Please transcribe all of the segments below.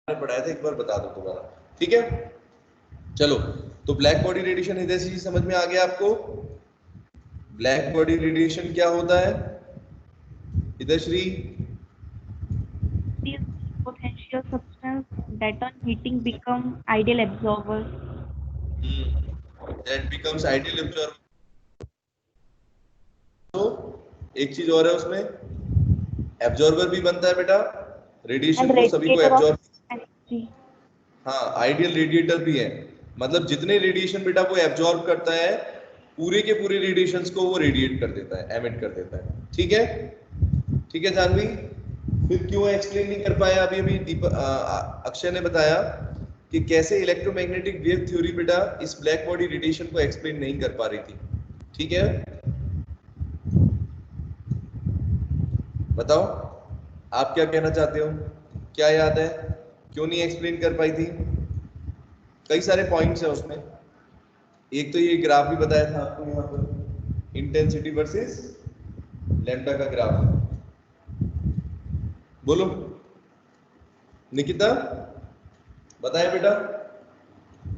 पढ़ाया था, एक बार बता दो दोबारा, ठीक है। चलो, तो ब्लैक बॉडी रेडिएशन हृदय जी समझ में आ गया आपको? ब्लैक बॉडी रेडिएशन क्या होता है हृदय Shri? These potential substance that on heating become ideal absorbers. That becomes ideal absorber. तो एक चीज और है उसमें, एब्जॉर्बर भी बनता है बेटा, रेडिएशन And को सभी को radiator of एब्जॉर्ब। energy. हाँ, आइडियल रेडिएटर भी है, मतलब जितने रेडिएशन बेटा वो एब्जॉर्ब करता है, पूरे के पूरे रेडिएशंस को वो रेडिएट कर देता है, एमिट कर देता है, ठीक है। ठीक है जानवी, फिर क्यों एक्सप्लेन नहीं कर पाया अभी अभी अक्षय ने बताया कि कैसे इलेक्ट्रोमैग्नेटिक वेव थ्योरी बेटा इस ब्लैक बॉडी रेडिएशन को एक्सप्लेन नहीं कर पा रही थी, ठीक है। बताओ आप क्या कहना चाहते हो, क्या याद है, क्यों नहीं एक्सप्लेन कर पाई थी? कई सारे पॉइंट्स हैं उसमें, एक तो ये ग्राफ भी बताया था आपको यहाँ पर, इंटेंसिटी वर्सेस लैम्डा का ग्राफ। बोलो निकिता, बताए बेटा,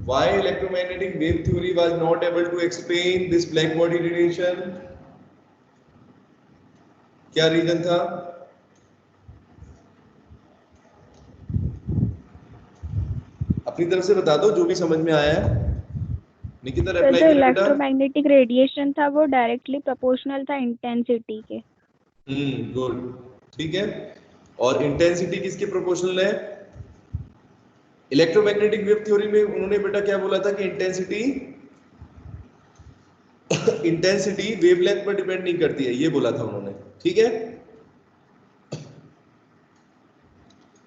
why electromagnetic wave theory was not able to explain this black body radiation? क्या रीजन था? अपनी तरफ से बता दो जो भी समझ में आया है। निकिता रिप्लाई जो करे बेटा। इलेक्ट्रोमैग्नेटिक रेडिएशन था वो डायरेक्टली प्रोपोर्शनल था इंटेंसिटी के। गुड, ठीक है। और इंटेंसिटी किसके प्रोपोर्शनल है? इलेक्ट्रोमैग्नेटिक वेव थ्योरी में उन्होंने बेटा क्या बोला था कि इंटेंसिटी वेवलेंथ पर डिपेंड नहीं करती है, ये बोला था उन्होंने, ठीक है।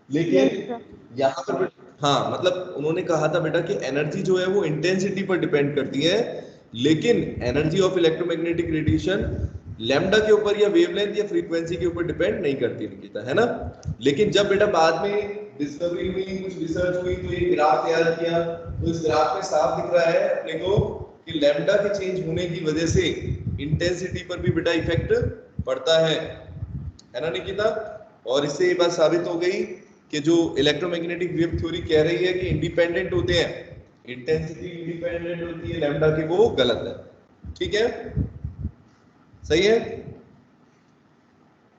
लेकिन यहाँ पर हाँ, मतलब उन्होंने कहा था बेटा कि एनर्जी जो है वो इंटेंसिटी पर डिपेंड करती है, लेकिन energy of electromagnetic radiation lambda के ऊपर या वेवलेंथ या फ्रीक्वेंसी के ऊपर डिपेंड नहीं करती निकिता, है ना। लेकिन जब बेटा बाद में डिस्कवरी हुई, कुछ रिसर्च हुई, तो ये ग्राफ तैयार किया, तो इस ग्राफ में साफ दिख रहा है अपने को कि लैम्डा के चेंज होने की वजह से इंटेंसिटी पर भी बेटा इफेक्ट पड़ता है ना निकिता। और इससे ये बात साबित हो गई कि जो इलेक्ट्रोमैग्नेटिक वेव थ्योरी कह रही है कि इंडिपेंडेंट होते हैं, इंटेंसिटी इंडिपेंडेंट होती है लैम्डा की, वो गलत है, ठीक है, सही है।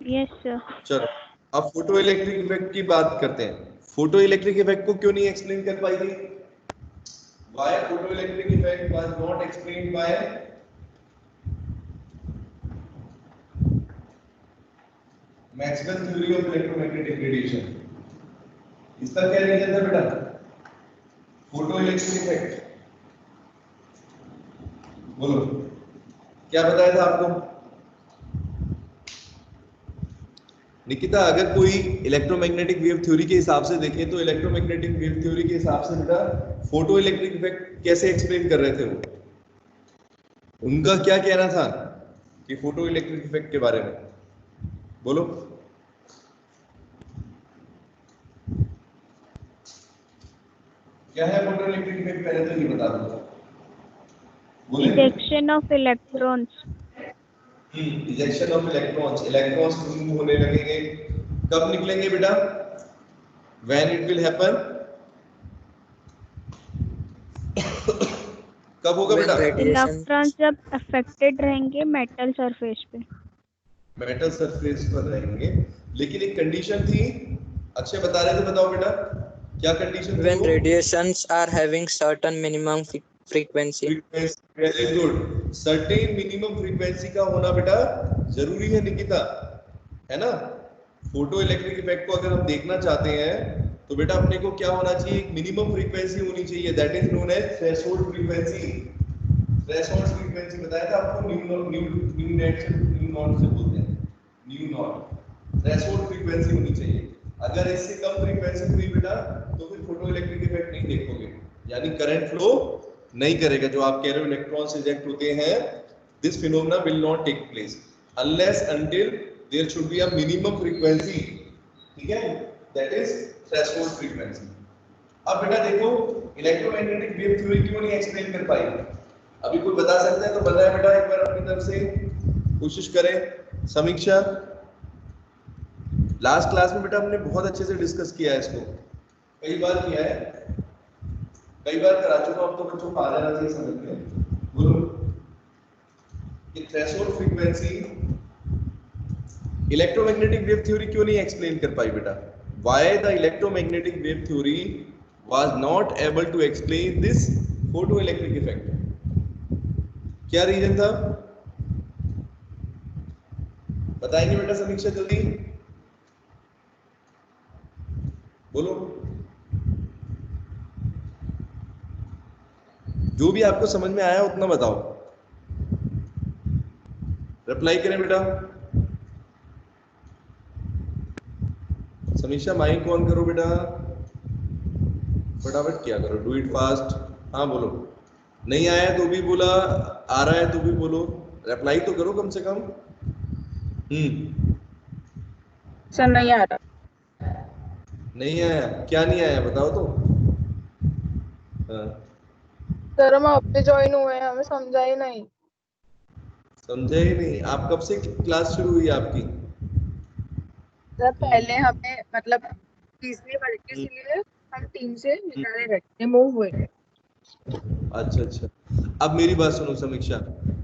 Yes sir. चलो अब फोटो इलेक्ट्रिक इफेक्ट की बात करते हैं। फोटो इलेक्ट्रिक इफेक्ट को क्यों नहीं एक्सप्लेन कर पाई थी? Why photo electric effect was not explained bye Maxwell theory of electromagnetic radiation? इसका क्या रीजन था बेटा? फोटो इलेक्ट्रिक इफेक्ट, बोलो क्या बताया था आपको निकिता? अगर कोई इलेक्ट्रोमैग्नेटिक वेव थ्योरी के हिसाब से देखें तो इलेक्ट्रोमैग्नेटिक वेव थ्योरी के हिसाब से बेटा फोटो इलेक्ट्रिक इफेक्ट कैसे एक्सप्लेन कर रहे थे वो? उनका क्या कहना था कि फोटो इलेक्ट्रिक इफेक्ट के बारे में? बोलो क्या है फोटो इलेक्ट्रिक इफेक्ट? पहले तो ये बता दो। Ejection of electrons. Ejection of electrons, electrons move होने लगेंगे, कब निकलेंगे बेटा? व्हेन इट विल हैपन, कब होगा बेटा? इलेक्ट्रॉन्स जब अफेक्टेड रहेंगे मेटल सरफेस पे, मेटल सरफेस पर रहेंगे, लेकिन एक कंडीशन थी, अक्षय बता रहे थे, बताओ बेटा क्या कंडीशन थी? When radiations are having certain minimum frequency. Very good, certain minimum frequency का होना बेटा जरूरी है निकिता, है ना। फोटो इलेक्ट्रिक इफेक्ट को अगर हम देखना चाहते हैं तो बेटा अपने को क्या होना चाहिए? एक मिनिमम फ्रीक्वेंसी होनी चाहिए, that is known as threshold frequency. Threshold frequency बताया था आपको, न्यू नेट से न्यू नॉट से बोलते हैं, न्यू नॉट थ्रेशोल्ड फ्रीक्वेंसी होनी चाहिए। अगर इससे कम फ्रीक्वेंसी हुई बेटा तो फिर फोटो इलेक्ट्रिक इफेक्ट नहीं देखोगे, यानी करंट फ्लो नहीं करेगा। जो आप कह रहे हो इलेक्ट्रॉन्स इजेक्ट होते हैं, this phenomena will not take place unless until there should be a minimum frequency, ठीक है, दैट इज थ्रेशोल्ड फ्रीक्वेंसी। अब बेटा देखो इलेक्ट्रोमैग्नेटिक वेव थ्योरी क्यों नहीं एक्सप्लेन कर पाई? अभी कोई बता सकता है तो बताए बेटा, एक बार अपनी तरफ से कोशिश करें। समीक्षा, लास्ट क्लास में बेटा हमने बहुत अच्छे से डिस्कस किया है इसको, कई बार किया है, कई बार करा चुका हूं, अब तो बच्चों को आ जाना चाहिए समझ में। बोलो कि threshold frequency electromagnetic wave theory क्यों नहीं एक्सप्लेन कर पाई बेटा? Why the electromagnetic wave theory was not able to explain this photo electric effect? क्या रीजन था? बताएंगे बेटा समीक्षा जल्दी बोलो। जो भी आपको समझ में आया उतना बताओ, रिप्लाई करें बेटा। समीक्षा माइक ऑन करो बेटा, फटाफट किया करो, डू इट फास्ट। हाँ बोलो, नहीं आया तो भी बोला, आ रहा है तो भी बोलो, रिप्लाई तो करो कम से कम। सर नहीं आ रहा। नहीं आया, क्या नहीं आया बताओ तो। हाँ। सर हम अब ज्वाइन हुए हैं, हमें समझा ही नहीं। समझे ही नहीं? आप कब से क्लास शुरू हुई आपकी? सर पहले हमें मतलब तीसरी वर्ग के लिए हम टीम से निकाले गए, रिमूव हुए थे। अच्छा अच्छा, अब मेरी बात सुनो समीक्षा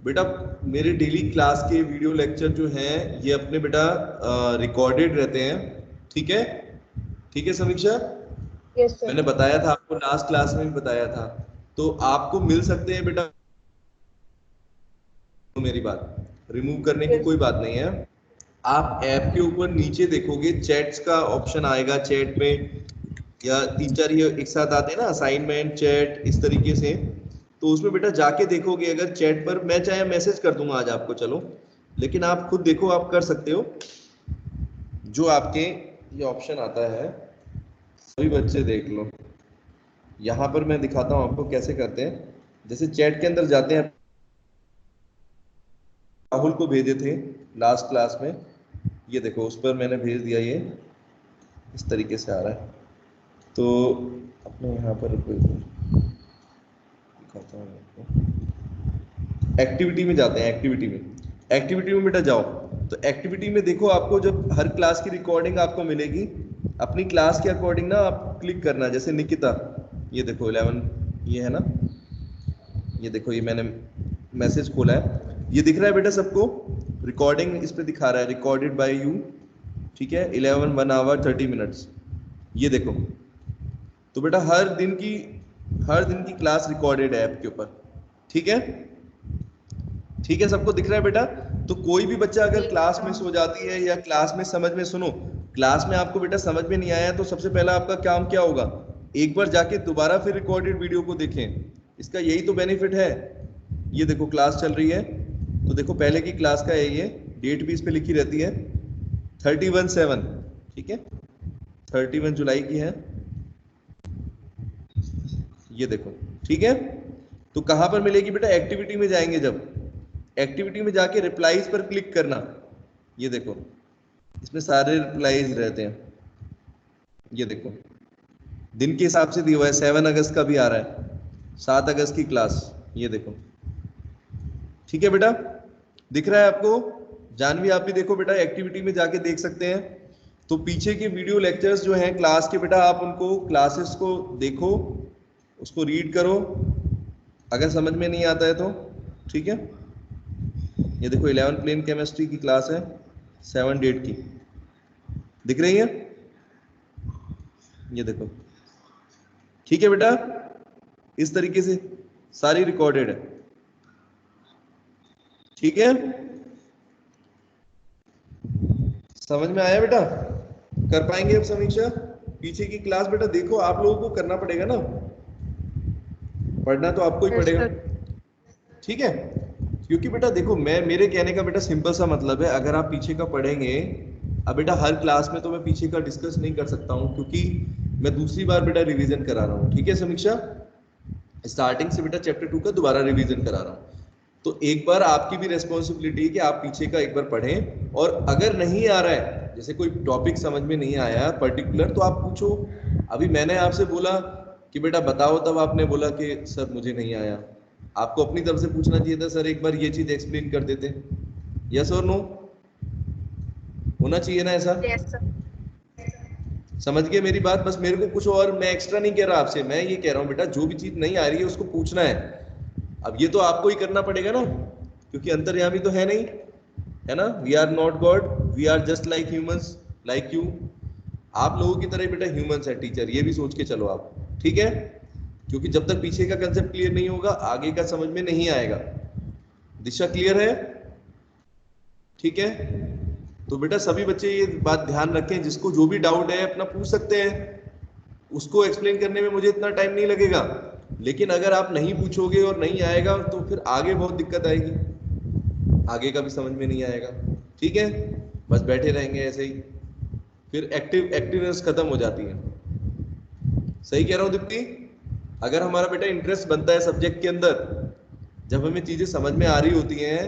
बेटा, मेरे डेली क्लास के वीडियो लेक्चर जो हैं ये अपने बेटा रिकॉर्डेड रहते हैं, ठीक है? ठीक है समीक्षा, यस सर। मैंने बताया था आपको, लास्ट क्लास में भी बताया था, तो आपको मिल सकते हैं बेटा। मेरी बात रिमूव करने की कोई बात नहीं है। आप ऐप के ऊपर नीचे देखोगे चैट्स का ऑप्शन आएगा, चैट में या 3-4 ये एक साथ आते हैं ना, असाइनमेंट चैट इस तरीके से, तो उसमें बेटा जाके देखोगे, अगर चैट पर मैं चाहे मैसेज कर दूंगा आज आपको, चलो, लेकिन आप खुद देखो, आप कर सकते हो। जो आपके ये ऑप्शन आता है, सभी बच्चे देख लो, यहाँ पर मैं दिखाता हूँ आपको कैसे करते हैं। जैसे चैट के अंदर जाते हैं, राहुल को भेजे थे लास्ट क्लास में, ये देखो उस पर मैंने भेज दिया, ये इस तरीके से आ रहा है। तो अपने यहाँ पर दिखाता हूँ आपको, एक्टिविटी में जाते हैं, एक्टिविटी में बेटा जाओ, तो एक्टिविटी में देखो, आपको जब हर क्लास की रिकॉर्डिंग आपको मिलेगी, अपनी क्लास के अकॉर्डिंग ना आप क्लिक करना। जैसे निकिता, ये देखो 11 ये है ना, ये देखो ये मैंने मैसेज खोला है, ये दिख रहा है बेटा सबको, रिकॉर्डिंग इस पे दिखा रहा है, रिकॉर्डेड बाय यू, ठीक है, 11 1 hour 30 minutes, ये देखो। तो बेटा हर दिन की क्लास रिकॉर्डेड है ऐप के ऊपर, ठीक है? ठीक है, सबको दिख रहा है बेटा? तो कोई भी बच्चा अगर क्लास मिस हो जाती है या क्लास में समझ में, सुनो, क्लास में आपको बेटा समझ में नहीं आया तो सबसे पहला आपका काम क्या होगा, एक बार जाके दोबारा फिर रिकॉर्डेड वीडियो को देखें, इसका यही तो बेनिफिट है। ये देखो क्लास चल रही है, तो देखो पहले की क्लास का है ये, डेट भी इस पे लिखी रहती है 31/7, ठीक है, 31 जुलाई की है, ये देखो, ठीक है? तो कहां पर मिलेगी बेटा? एक्टिविटी में जाएंगे, जब एक्टिविटी में जाके रिप्लाईज पर क्लिक करना, ये देखो इसमें सारे रिप्लाईज रहते हैं, ये देखो दिन के हिसाब से दिया हुआ है, 7 अगस्त का भी आ रहा है, 7 अगस्त की क्लास, ये देखो, ठीक है बेटा? दिख रहा है आपको? जानवी आप भी देखो बेटा, एक्टिविटी में जाके देख सकते हैं। तो पीछे के वीडियो लेक्चर्स जो हैं क्लास के बेटा, आप उनको क्लासेस को देखो, उसको रीड करो, अगर समझ में नहीं आता है तो, ठीक है? ये देखो 11 प्लेन केमिस्ट्री की क्लास है, 7 डेट की, दिख रही है? ये देखो, ठीक है बेटा? इस तरीके से सारी रिकॉर्डेड है, ठीक है? समझ में आया बेटा? कर पाएंगे अब समीक्षा? पीछे की क्लास बेटा देखो, आप लोगों को करना पड़ेगा ना, पढ़ना तो आपको ही पड़ेगा, ठीक है? क्योंकि बेटा देखो, मेरे कहने का बेटा सिंपल सा मतलब है, अगर आप पीछे का पढ़ेंगे, अब बेटा हर क्लास में तो मैं पीछे का डिस्कस नहीं कर सकता हूँ, क्योंकि मैं दूसरी बार बेटा रिवीजन करा रहा हूँ, ठीक है समीक्षा? स्टार्टिंग से बेटा चैप्टर 2 का दोबारा रिवीजन करा रहा हूँ, तो एक बार आपकी भी रेस्पॉन्सिबिलिटी है कि आप पीछे का एक बार पढ़ें, और अगर नहीं आ रहा है, जैसे कोई टॉपिक समझ में नहीं आया पर्टिकुलर, तो आप पूछो। अभी मैंने आपसे बोला कि बेटा बताओ, तब आपने बोला कि सर मुझे नहीं आया, आपको अपनी तरफ से पूछना चाहिए था, सर एक बार ये चीज एक्सप्लेन कर देते, यस और नो? होना चाहिए ना ऐसा? Yes sir. समझ गए मेरी बात? बस मेरे को कुछ और मैं एक्स्ट्रा नहीं कह रहा आपसे, मैं ये कह रहा हूँ बेटा जो भी चीज नहीं आ रही है उसको पूछना है। अब ये तो आपको ही करना पड़ेगा ना, क्योंकि अंतर्यामी तो है नहीं, है ना? We are not god, we are just like humans, like you. आप लोगों की तरह बेटा ह्यूमंस है टीचर, ये भी सोच के चलो आप, ठीक है? क्योंकि जब तक पीछे का कंसेप्ट क्लियर नहीं होगा आगे का समझ में नहीं आएगा। दिशा क्लियर है? ठीक है, तो बेटा सभी बच्चे ये बात ध्यान रखें, जिसको जो भी डाउट है अपना पूछ सकते हैं, उसको एक्सप्लेन करने में मुझे इतना टाइम नहीं लगेगा। लेकिन अगर आप नहीं पूछोगे और नहीं आएगा तो फिर आगे बहुत दिक्कत आएगी, आगे का भी समझ में नहीं आएगा, ठीक है? बस बैठे रहेंगे ऐसे ही, फिर एक्टिवनेस खत्म हो जाती है। सही कह रहा हूँ दीप्ति? अगर हमारा बेटा इंटरेस्ट बनता है सब्जेक्ट के अंदर, जब हमें चीजें समझ में आ रही होती हैं,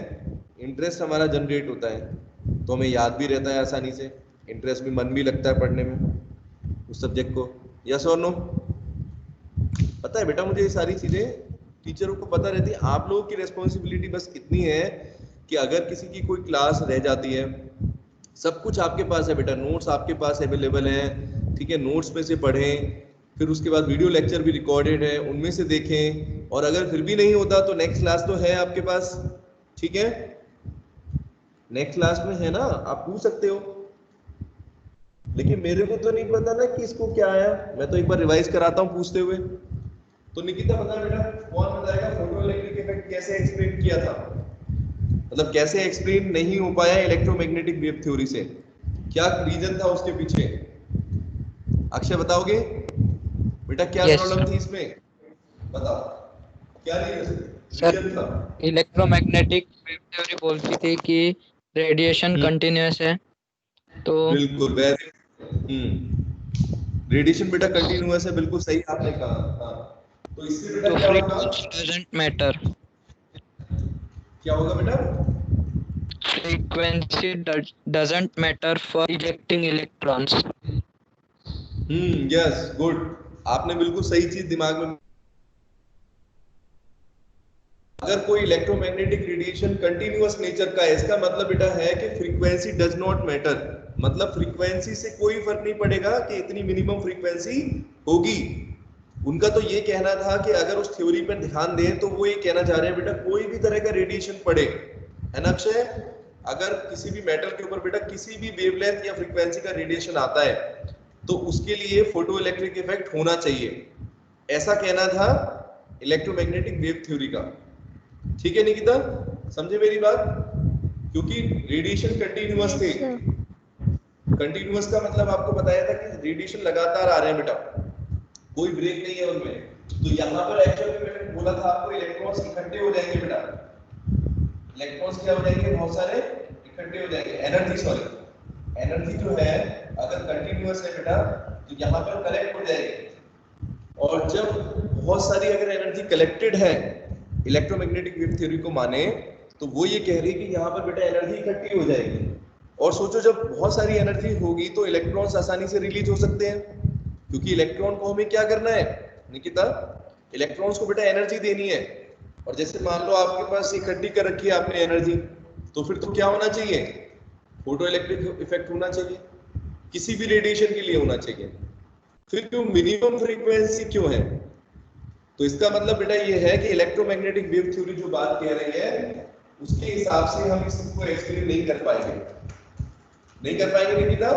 इंटरेस्ट हमारा जनरेट होता है, तो हमें याद भी रहता है आसानी से, इंटरेस्ट भी, मन भी लगता है पढ़ने में उस सब्जेक्ट को। यस और नो? पता है बेटा मुझे ये सारी चीजें टीचरों को पता रहती है। आप लोगों की रिस्पॉन्सिबिलिटी बस इतनी है कि अगर किसी की कोई क्लास रह जाती है, सब कुछ आपके पास है बेटा, नोट्स आपके पास अवेलेबल है, ठीक है? नोट्स में से पढ़ें, फिर उसके बाद वीडियो लेक्चर भी रिकॉर्डेड है, उनमें से देखें, और अगर फिर भी नहीं होता तो नेक्स्ट क्लास तो है आपके पास, ठीक है? नेक्स्ट क्लास में है ना, आप पूछ सकते हो। लेकिन मेरे को तो नहीं पता ना कि इसको क्या आया, मैं तो एक बार रिवाइज कराता हूँ पूछते हुए। तो निकिता बता बेटा, कौन बताएगा फोटो इलेक्ट्रिक इफेक्ट कैसे एक्सप्लेन किया था, मतलब कैसे एक्सप्लेन नहीं हो पाया इलेक्ट्रोमैग्नेटिक वेव थ्योरी से, क्या रीजन था उसके पीछे? अक्षय बताओगे बेटा क्या Yes, प्रॉब्लम sir. थी इसमें? बताओ क्या सर रीजन था? इलेक्ट्रोमैग्नेटिक वेव थ्योरी बोलती थी कि रेडिएशन कंटिन्यूअस है, तो बिल्कुल, वेरी, रेडिएशन बेटा कंटिन्यूअस है, बिल्कुल सही आपने कहा। हाँ, तो इससे बेटा क्या होगा? फ्रीक्वेंसी डजंट मैटर, क्या होगा बेटा? frequency doesn't matter for ejecting electrons. Yes, good, आपने बिल्कुल सही चीज दिमाग में। अगर कोई इलेक्ट्रोमैग्नेटिक रेडिएशन कंटिन्यूअस नेचर का है, इसका मतलब बेटा है कि फ्रीक्वेंसी डज नॉट मैटर, मतलब फ्रीक्वेंसी से कोई फर्क नहीं पड़ेगा कि इतनी मिनिमम फ्रीक्वेंसी होगी। उनका तो ये कहना था कि अगर उस थ्योरी पर ध्यान दें तो वो ये कहना चाह रहे हैं बेटा कोई भी तरह का रेडिएशन पड़े, है ना अक्षय? अगर किसी भी मेटल के ऊपर बेटा किसी भी वेवलेंथ या फ्रीक्वेंसी का रेडिएशन आता है तो उसके लिए फोटो इलेक्ट्रिक इफेक्ट होना चाहिए, ऐसा कहना था इलेक्ट्रोमैग्नेटिक वेव थ्योरी का। ठीक है निकिता, समझे मेरी बात? क्योंकि रेडिएशन कंटिन्यूअस थे। Yes, sir. कंटिन्यूअस का मतलब आपको बताया था कि रेडिएशन लगातार आ रहे हैं बेटा, कोई ब्रेक नहीं है उनमें। तो यहाँ पर एक्चुअली मैंने बोला था आपको इलेक्ट्रॉन्स इकट्ठे हो जाएंगे बेटा, इलेक्ट्रॉन्स क्या हो जाएंगे, बहुत सारे इकट्ठे हो जाएंगे। एनर्जी, सॉरी, एनर्जी जो है अगर कंटिन्यूअस है बेटा तो यहाँ पर कलेक्ट हो जाएगी, और जब बहुत सारी अगर एनर्जी कलेक्टेड है इलेक्ट्रोमैग्नेटिक वेव थ्योरी को माने, तो वो ये कह रही है कि यहाँ पर बेटा एनर्जी इकट्ठी हो जाएगी। और सोचो जब बहुत सारी एनर्जी होगी तो इलेक्ट्रॉन्स आसानी से रिलीज हो सकते हैं, क्योंकि इलेक्ट्रॉन को हमें क्या करना है निकिता, इलेक्ट्रॉन्स को बेटा एनर्जी देनी है। और जैसे मान लो आपके पास इकट्ठी कर रखी है आपने एनर्जी, तो फिर तो क्या होना चाहिए, फोटो इलेक्ट्रिक इफेक्ट होना चाहिए, किसी भी रेडिएशन के लिए होना चाहिए। फिर क्यों मिनिमम फ्रीक्वेंसी क्यों है? तो इसका मतलब बेटा ये है कि इलेक्ट्रोमैग्नेटिक वेव थ्योरी जो बात कह रही है उसके हिसाब से हम इसको एक्सप्लेन नहीं कर पाएंगे, नहीं कर पाएंगे निकिता,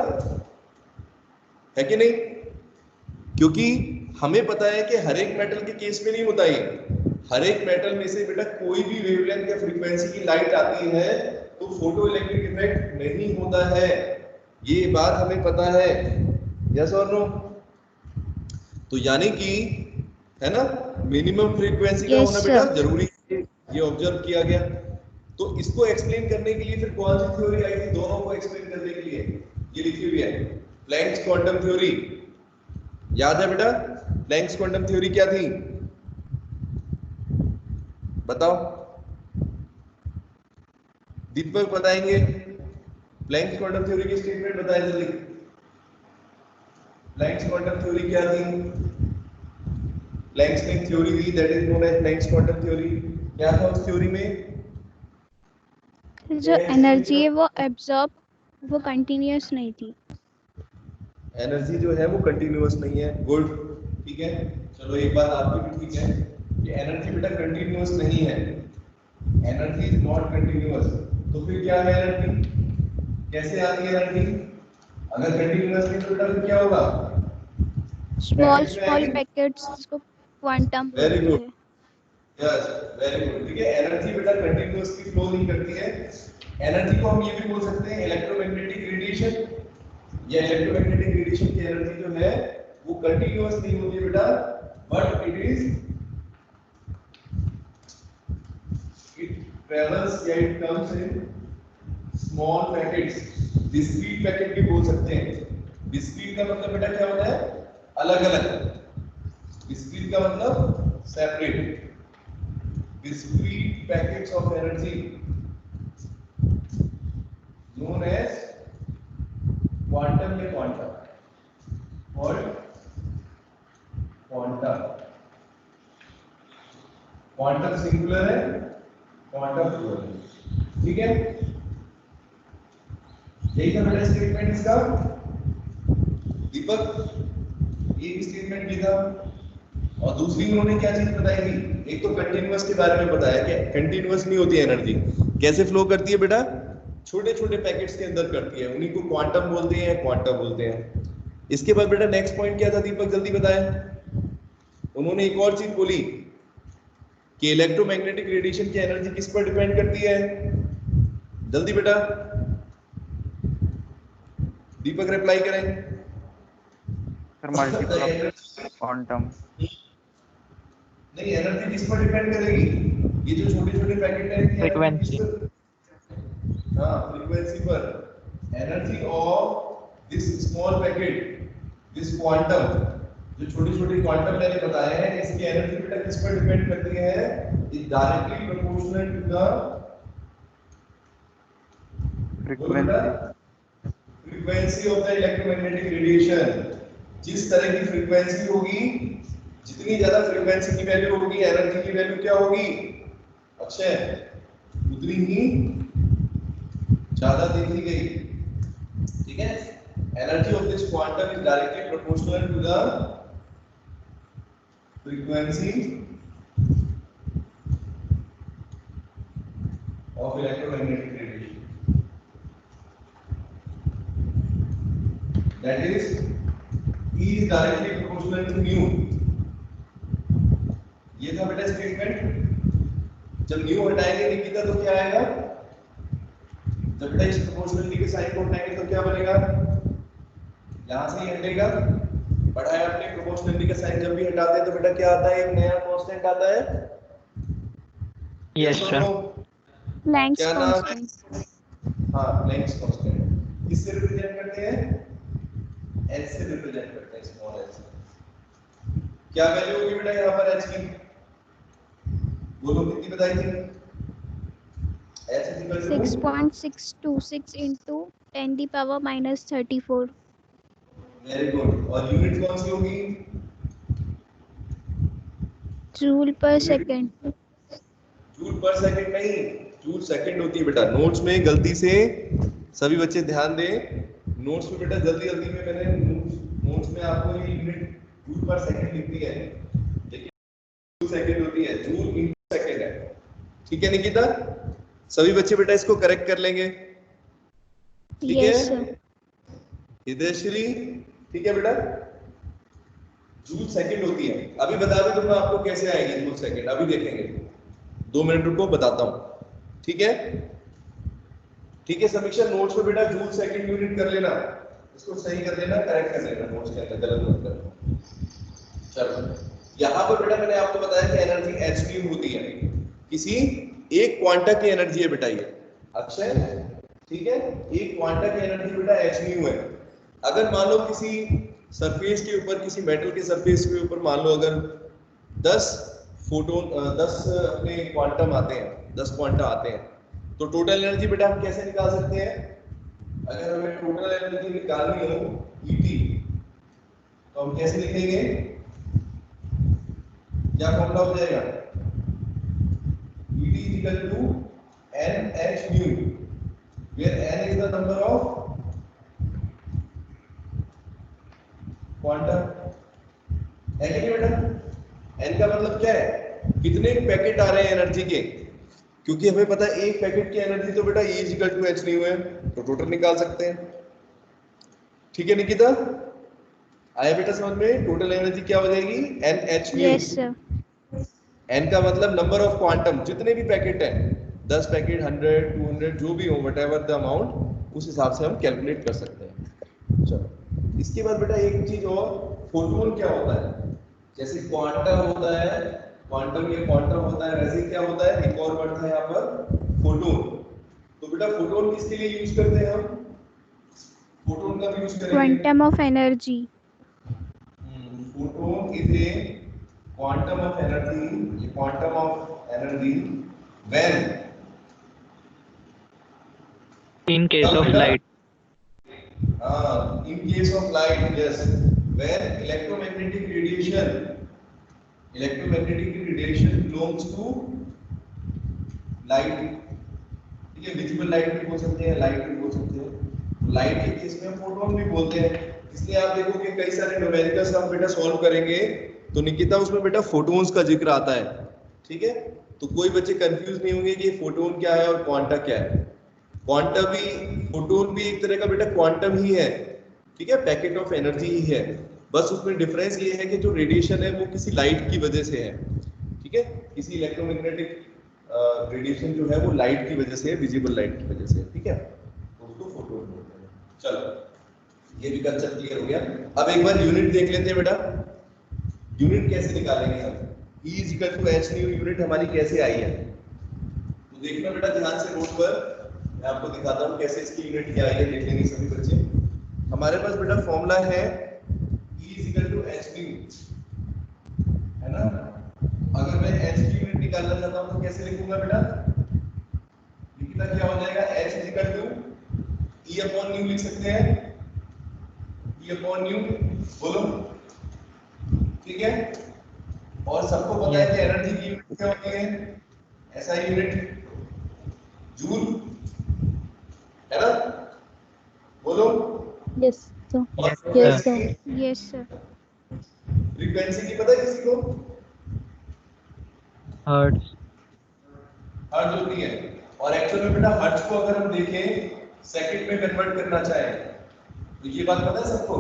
है कि नहीं? क्योंकि हमें पता है कि हर एक मेटल के केस में नहीं होता ये, हर एक मेटल में से बेटा कोई भी वेवलेंथ या फ्रीक्वेंसी की लाइट आती है तो फोटो इलेक्ट्रिक इफेक्ट नहीं होता है, ये बात हमें पता है। यस और नो? तो यानी कि है ना, मिनिमम फ्रीक्वेंसी का Yes, होना बेटा sir. जरूरी है, ये ऑब्जर्व किया गया। तो इसको एक्सप्लेन करने के लिए फिर कौन सी थ्योरी आई थी दोनों को एक्सप्लेन करने के लिए? ये लिखी हुई है प्लैंक्स क्वांटम थ्योरी, याद है बेटा? प्लैंक्स क्वांटम थ्योरी क्या थी बताओ, दीपक बताएंगे। प्लैंक्स क्वांटम थ्योरी की स्टेटमेंट बताएं जल्दी। प्लैंक्स क्वांटम थ्योरी क्या थी? प्लैंक्स ने थ्योरी दी that is known as Planck's quantum theory. क्या था उस थ्योरी में? जो एनर्जी है वो एब्जॉर्ब, वो कंटिन्यूअस नहीं थी। एनर्जी जो है वो कंटिन्यूअस नहीं है। गुड, ठीक है। चलो एक बात आपकी भी ठीक है कि एनर्जी बेटा कंटिन्यूअस नहीं है, एनर्जी इज नॉट कंटिन्यूअस। तो फिर क्या है एनर्जी, कैसे आती है एनर्जी? अगर कंटिन्यूअस नहीं तो बेटा फिर क्या होगा? स्मॉल पैकेट में स्मॉल आएगी। पैकेट्स जिसको क्वांटम वेरी बोलते गुड, हैं। यस वेरी गुड, ठीक है। एनर्जी बेटा कंटिन्यूअसली फ्लो नहीं करती है। एनर्जी को हम ये भी बोल सकते हैं इलेक्ट्रोमैग्नेटिक रेडिएशन, या इलेक्ट्रोमैग्नेटिक रेडिएशन की एनर्जी जो है वो कंटिन्यूअस नहीं होती है बेटा, बट इट ट्रेवल्स या it comes in small packets, discrete packet भी बोल सकते हैं। डिस्क्रीट का मतलब बेटा क्या होता है? अलग अलग। डिस्क्रीट का मतलब separate. Discrete packets of energy known as quantum या quantum, called quantum। Quantum singular है, क्वांटम प्लूरल है, ठीक है। यही था बेटा स्टेटमेंट इसका। दीपक, एक स्टेटमेंट भी था और दूसरी उन्होंने क्या चीज बताई थी? एक तो कंटिन्यूअस के बारे में बताया कि कंटिन्यूअस नहीं होती एनर्जी, कैसे फ्लो करती है बेटा? छोटे छोटे पैकेट्स के अंदर करती है, उन्हीं को क्वांटम बोलते हैं, क्वांटम बोलते हैं। इसके बाद बेटा नेक्स्ट पॉइंट क्या था दीपक, जल्दी बताएं। उन्होंने एक और चीज बोली कि इलेक्ट्रोमैग्नेटिक रेडिएशन की एनर्जी किस पर डिपेंड करती है? जल्दी बेटा दीपक रिप्लाई करें। Sir multiple of quantum. नहीं, एनर्जी किस पर डिपेंड करेगी? ये जो छोटे छोटे पैकेट हैं इनकी एनर्जी किस पर? हाँ, फ्रीक्वेंसी पर। Energy of this small packet, this quantum, जो छोटी छोटी क्वांटम मैंने बताए हैं, इसकी एनर्जी बेटा किस पर डिपेंड करती है? Is directly proportional to the frequency of the electromagnetic radiation. जिस तरह की फ्रीक्वेंसी होगी, जितनी ज्यादा फ्रीक्वेंसी की वैल्यू होगी, एनर्जी की वैल्यू क्या होगी अक्षय? उतनी ही ज्यादा देखी गई, ठीक है। Energy of this quantum is directly proportional to the frequency of electromagnetic radiation, that is E is directly proportional to mu। ये था बेटा स्टेटमेंट। जब न्यू हटाएंगे निकिता तो क्या आएगा? जब बेटा इस प्रोपोर्शनलिटी के साइन को हटाएंगे तो क्या बनेगा? यहां से ही हटेगा। पढ़ा है आपने, प्रोपोर्शनलिटी का साइन जब भी हटाते हैं तो बेटा क्या आता है? एक नया कांस्टेंट आता है। Yes sir. प्लैंक्स क्या नाम है? कांस्टेंट। हाँ, प्लैंक्स कांस्टेंट। किससे रिप्रेजेंट करते हैं? h से रिप्रेजेंट करते हैं, स्मॉल h। क्या वैल्यू होगी बेटा यहाँ पर h की? बोलो कितनी बताई थी? h is equal to 6.626 into 10 the power minus 34। Very good. और यूनिट कौन सी होगी? जूल पर सेकेंड। जूल पर सेकंड नहीं, जूल सेकंड होती है बेटा। नोट्स में गलती से सभी बच्चे ध्यान दें, नोट्स में बेटा जल्दी जल्दी में मैंने नोट्स में आपको ये यूनिट जूल पर सेकंड लिख दी है, लेकिन जूल सेकंड होती है, जूल इनटू सेकंड है, ठीक है निकिता? सभी बच्चे बेटा इसको करेक्ट कर लेंगे, ठीक यस है? सर। हिदेश्री, ठीक है बेटा? जूल सेकंड होती है। अभी बता दो मैं आपको कैसे आएगी जूल सेकंड, अभी देखेंगे। 2 मिनट रुको, बताता हूं, ठीक है? ठीक है समीक्षा, नोट्स में बेटा जूल सेकंड यूनिट कर लेना, इसको सही कर लेना, करेक्ट कर लेना, नोट्स के अंदर गलत मत करना। चलो यहाँ पर बेटा मैंने आपको बताया कि एनर्जी h होती है, किसी एक क्वांटा की एनर्जी है बेटा ये अक्षय, ठीक है? एक क्वांटा की एनर्जी बेटा h है। अगर मान लो किसी सरफेस के ऊपर, किसी मेटल के सरफेस के ऊपर मान लो अगर 10 फोटोन 10 अपने क्वांटम आते हैं, 10 क्वांटा आते हैं, तो टोटल एनर्जी बेटा हम कैसे निकाल सकते हैं? अगर हमें टोटल एनर्जी निकालनी हो ET, तो हम कैसे लिखेंगे? क्या फॉर्मूला हो जाएगा? ET is equal to NH where N is the number of quantum है कि नहीं बेटा? n का मतलब क्या है, कितने पैकेट आ रहे हैं एनर्जी के, क्योंकि हमें पता है एक पैकेट की एनर्जी तो बेटा E इक्वल टू h नहीं हुए, तो टोटल निकाल सकते हैं। ठीक है निकिता, आया बेटा समझ में? टोटल एनर्जी क्या हो जाएगी, NH mu. Yes sir. n का मतलब नंबर ऑफ क्वांटम, जितने भी पैकेट हैं, 10 पैकेट, 100, 200, जो भी हो, व्हाटएवर द अमाउंट, उस हिसाब से हम कैलकुलेट कर सकते हैं। चलो इसके बाद बेटा एक चीज और, फोटोन क्या होता है? जैसे क्वांटम होता है, क्वांटम ये क्वांटम होता है, वैसे क्या होता है, एक और वर्ड है यहाँ पर फोटोन। तो बेटा फोटोन किसके लिए यूज करते हैं हम? फोटोन का भी यूज करेंगे। Quantum of energy. Photon is a quantum of energy, a quantum of energy when In case of light. In case of light, yes, when electromagnetic radiation belongs to light, ठीक है, visible light भी बोल सकते हैं, light भी बोल सकते हैं। लाइट के केस में फोटोन भी बोलते हैं, इसलिए आप देखोगे कई सारे न्यूमेरिकल्स हम बेटा सॉल्व करेंगे तो निकिता उसमें बेटा फोटोन्स का जिक्र आता है। ठीक है, तो कोई बच्चे कंफ्यूज नहीं होंगे कि फोटोन क्या है और क्वांटा क्या है। क्वांटा भी, फोटोन भी एक तरह का बेटा क्वांटम ही है, ठीक है, पैकेट ऑफ एनर्जी ही है, बस उसमें डिफरेंस ये है कि जो रेडिएशन है वो किसी लाइट की वजह से है। ठीक है, किसी इलेक्ट्रोमैग्नेटिक रेडिएशन जो है वो लाइट की वजह से है, विजिबल लाइट की वजह से। ठीक है, तो उसको फोटोन बोलते हैं। चलो ये भी कंसेप्ट क्लियर हो गया। अब एक बार यूनिट देख लेते हैं बेटा, यूनिट कैसे निकालेंगे हम। E equal to h nu unit हमारी कैसे आई है, तो देखना बेटा ध्यान से नोट पर, मैं आपको दिखाता हूँ कैसे इसकी यूनिट क्या आई है, देख लेंगे सभी बच्चे। हमारे पास बेटा फॉर्मूला है E equal to h nu, है ना। अगर मैं h की यूनिट निकालना चाहता हूँ तो कैसे लिखूंगा बेटा, निकिता क्या हो जाएगा, h equal to E upon nu लिख सकते हैं, E अपॉन न्यू, बोलो। ठीक है, और सबको पता है कि एनर्जी की यूनिट क्या होती है, SI यूनिट जूल, है ना, बोलो। Yes sir. Yes, sir. Yes sir. Frequency की पता है किसी को, hertz. हर्ट्ज होती है, और एक्चुअल में बेटा हर्ट्ज को अगर हम देखें सेकंड में कन्वर्ट करना चाहें तो ये बात पता है सबको,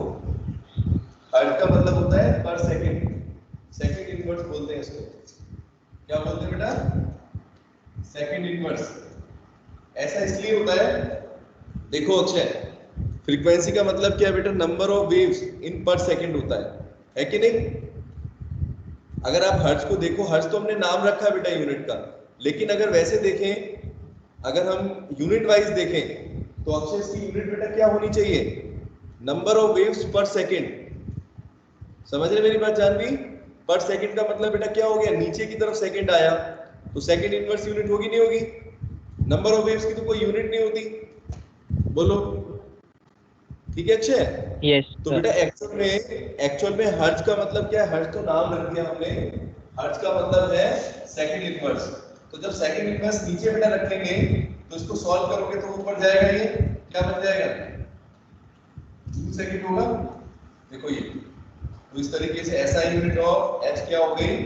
हर्ट्ज का मतलब होता है पर सेकंड, सेकंड इनवर्स बोलते हैं इसको। क्या बोलते हैं बेटा, सेकंड इनवर्स। ऐसा इसलिए होता है, देखो अक्षय, फ्रीक्वेंसी का मतलब क्या है बेटा, नंबर ऑफ वेव्स इन पर सेकंड होता है कि नहीं। अगर आप हर्ट्ज को देखो, हर्ट्ज तो हमने नाम रखा है बेटा यूनिट का, लेकिन अगर वैसे देखें, अगर हम यूनिट वाइज देखें तो अक्षय इसकी यूनिट बेटा क्या होनी चाहिए, नंबर ऑफ वेव्स पर सेकंड। समझ रहे मेरी बात जानवी, पर सेकंड का मतलब बेटा क्या हो गया, नीचे की तरफ सेकंड आया तो सेकंड इनवर्स यूनिट होगी नहीं होगी, नंबर ऑफ वेव्स की तो कोई यूनिट नहीं होती, बोलो। ठीक है अक्षय, Yes, तो sir. बेटा एक्चुअल में हर्ट्ज का मतलब क्या है, हर्ट्ज तो नाम रख दिया हमने, हर्ट्ज का मतलब है सेकंड इनवर्स। तो जब सेकंड इनवर्स नीचे बेटा रखेंगे तो इसको सॉल्व करोगे तो ऊपर जाएगा, ये क्या बन जाएगा, जूल सेकंड होगा। देखो ये, तो इस तरीके से SI यूनिट ऑफ h क्या हो गई,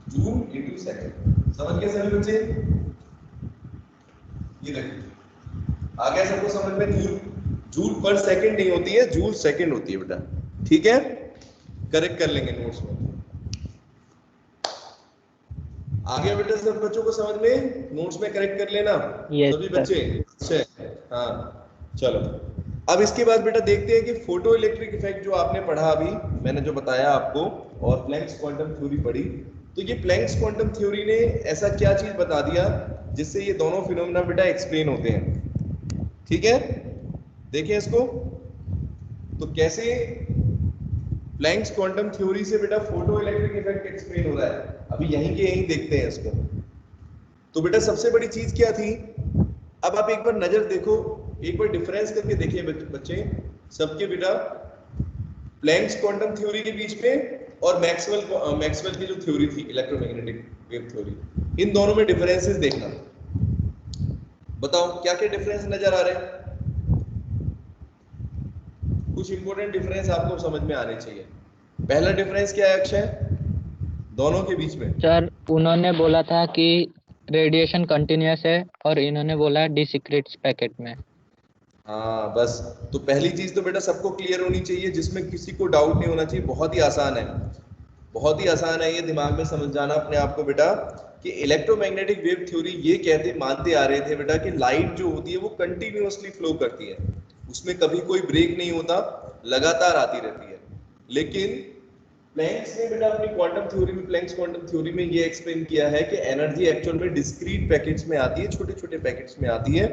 जूल इनटू सेकंड। समझ गए सभी बच्चे, ये देखो आ गया सबको समझ में। जूल पर सेकंड नहीं होती है, जूल सेकंड होती है बेटा। ठीक है, करेक्ट कर लेंगे नोट्स में। आ गया बेटा सब बच्चों को समझ में, नोट्स में करेक्ट कर लेना। Yes, सभी sir. बच्चे अच्छे, हाँ चलो। अब इसके बाद बेटा देखते हैं कि फोटो इलेक्ट्रिक इफेक्ट जो आपने पढ़ा अभी, मैंने जो बताया आपको, और प्लैंक्स क्वांटम थ्योरी पढ़ी, तो ये प्लैंक्स क्वांटम थ्योरी ने ऐसा क्या चीज बता दिया जिससे ये दोनों फिनोमेना बेटा एक्सप्लेन होते हैं। ठीक है, देखिए इसको, तो कैसे प्लैंक्स क्वांटम थ्योरी से बेटा फोटो इलेक्ट्रिक इफेक्ट एक्सप्लेन हो रहा है, अभी यहीं के यहीं देखते हैं इसको। तो बेटा सबसे बड़ी चीज क्या थी, अब आप एक बार नजर देखो, एक बार डिफरेंस करके देखिए बच्चे सबके बेटा, प्लैंक्स क्वांटम थ्योरी के बीच में और मैक्सवेल की जो थ्योरी थी इलेक्ट्रोमैग्नेटिक वेव थ्योरी, इन दोनों में डिफरेंसेस देखना। बताओ क्या क्या डिफरेंस नजर आ रहे हैं, कुछ इंपॉर्टेंट डिफरेंस आपको समझ में आने चाहिए। पहला डिफरेंस क्या है अक्षय दोनों के बीच में? सर उन्होंने बोला था कि रेडिएशन कंटिन्यूअस है और इन्होंने बोला डिसिक्रीट पैकेट में। हाँ बस, तो पहली चीज तो बेटा सबको क्लियर होनी चाहिए, जिसमें किसी को डाउट नहीं होना चाहिए। बहुत ही आसान है, बहुत ही आसान है, ये दिमाग में समझ जाना अपने आप को बेटा कि इलेक्ट्रोमैग्नेटिक वेव थ्योरी ये कहते मानते आ रहे थे बेटा कि लाइट जो होती है वो कंटिन्यूअसली फ्लो करती है, उसमें कभी कोई ब्रेक नहीं होता, लगातार आती रहती है। लेकिन प्लैंक्स ने बेटा अपनी क्वांटम थ्योरी में, प्लैंक्स क्वांटम थ्योरी में ये एक्सप्लेन किया है कि एनर्जी एक्चुअल में डिस्क्रीट पैकेट्स में आती है, छोटे छोटे पैकेट्स में आती है,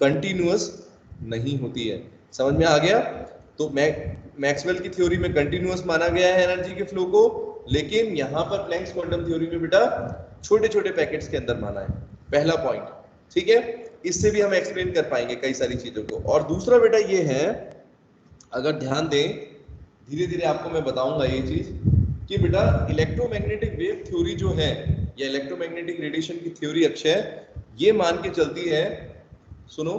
कंटिन्यूअस नहीं होती है। समझ में आ गया? तो मैक्सवेल की थ्योरी में कंटिन्यूअस माना गया है एनर्जी के फ्लो को, लेकिन यहाँ पर प्लैंक्स क्वांटम थ्योरी में बेटा छोटे छोटे पैकेट्स के अंदर माना है। पहला पॉइंट, ठीक है, इससे भी हम एक्सप्लेन कर पाएंगे कई सारी चीजों को। और दूसरा बेटा ये है, अगर ध्यान दें, धीरे धीरे आपको मैं बताऊंगा ये चीज कि बेटा इलेक्ट्रोमैग्नेटिक वेव थ्योरी जो है या इलेक्ट्रोमैग्नेटिक रेडिएशन की थ्योरी अक्षय ये मान के चलती है, सुनो,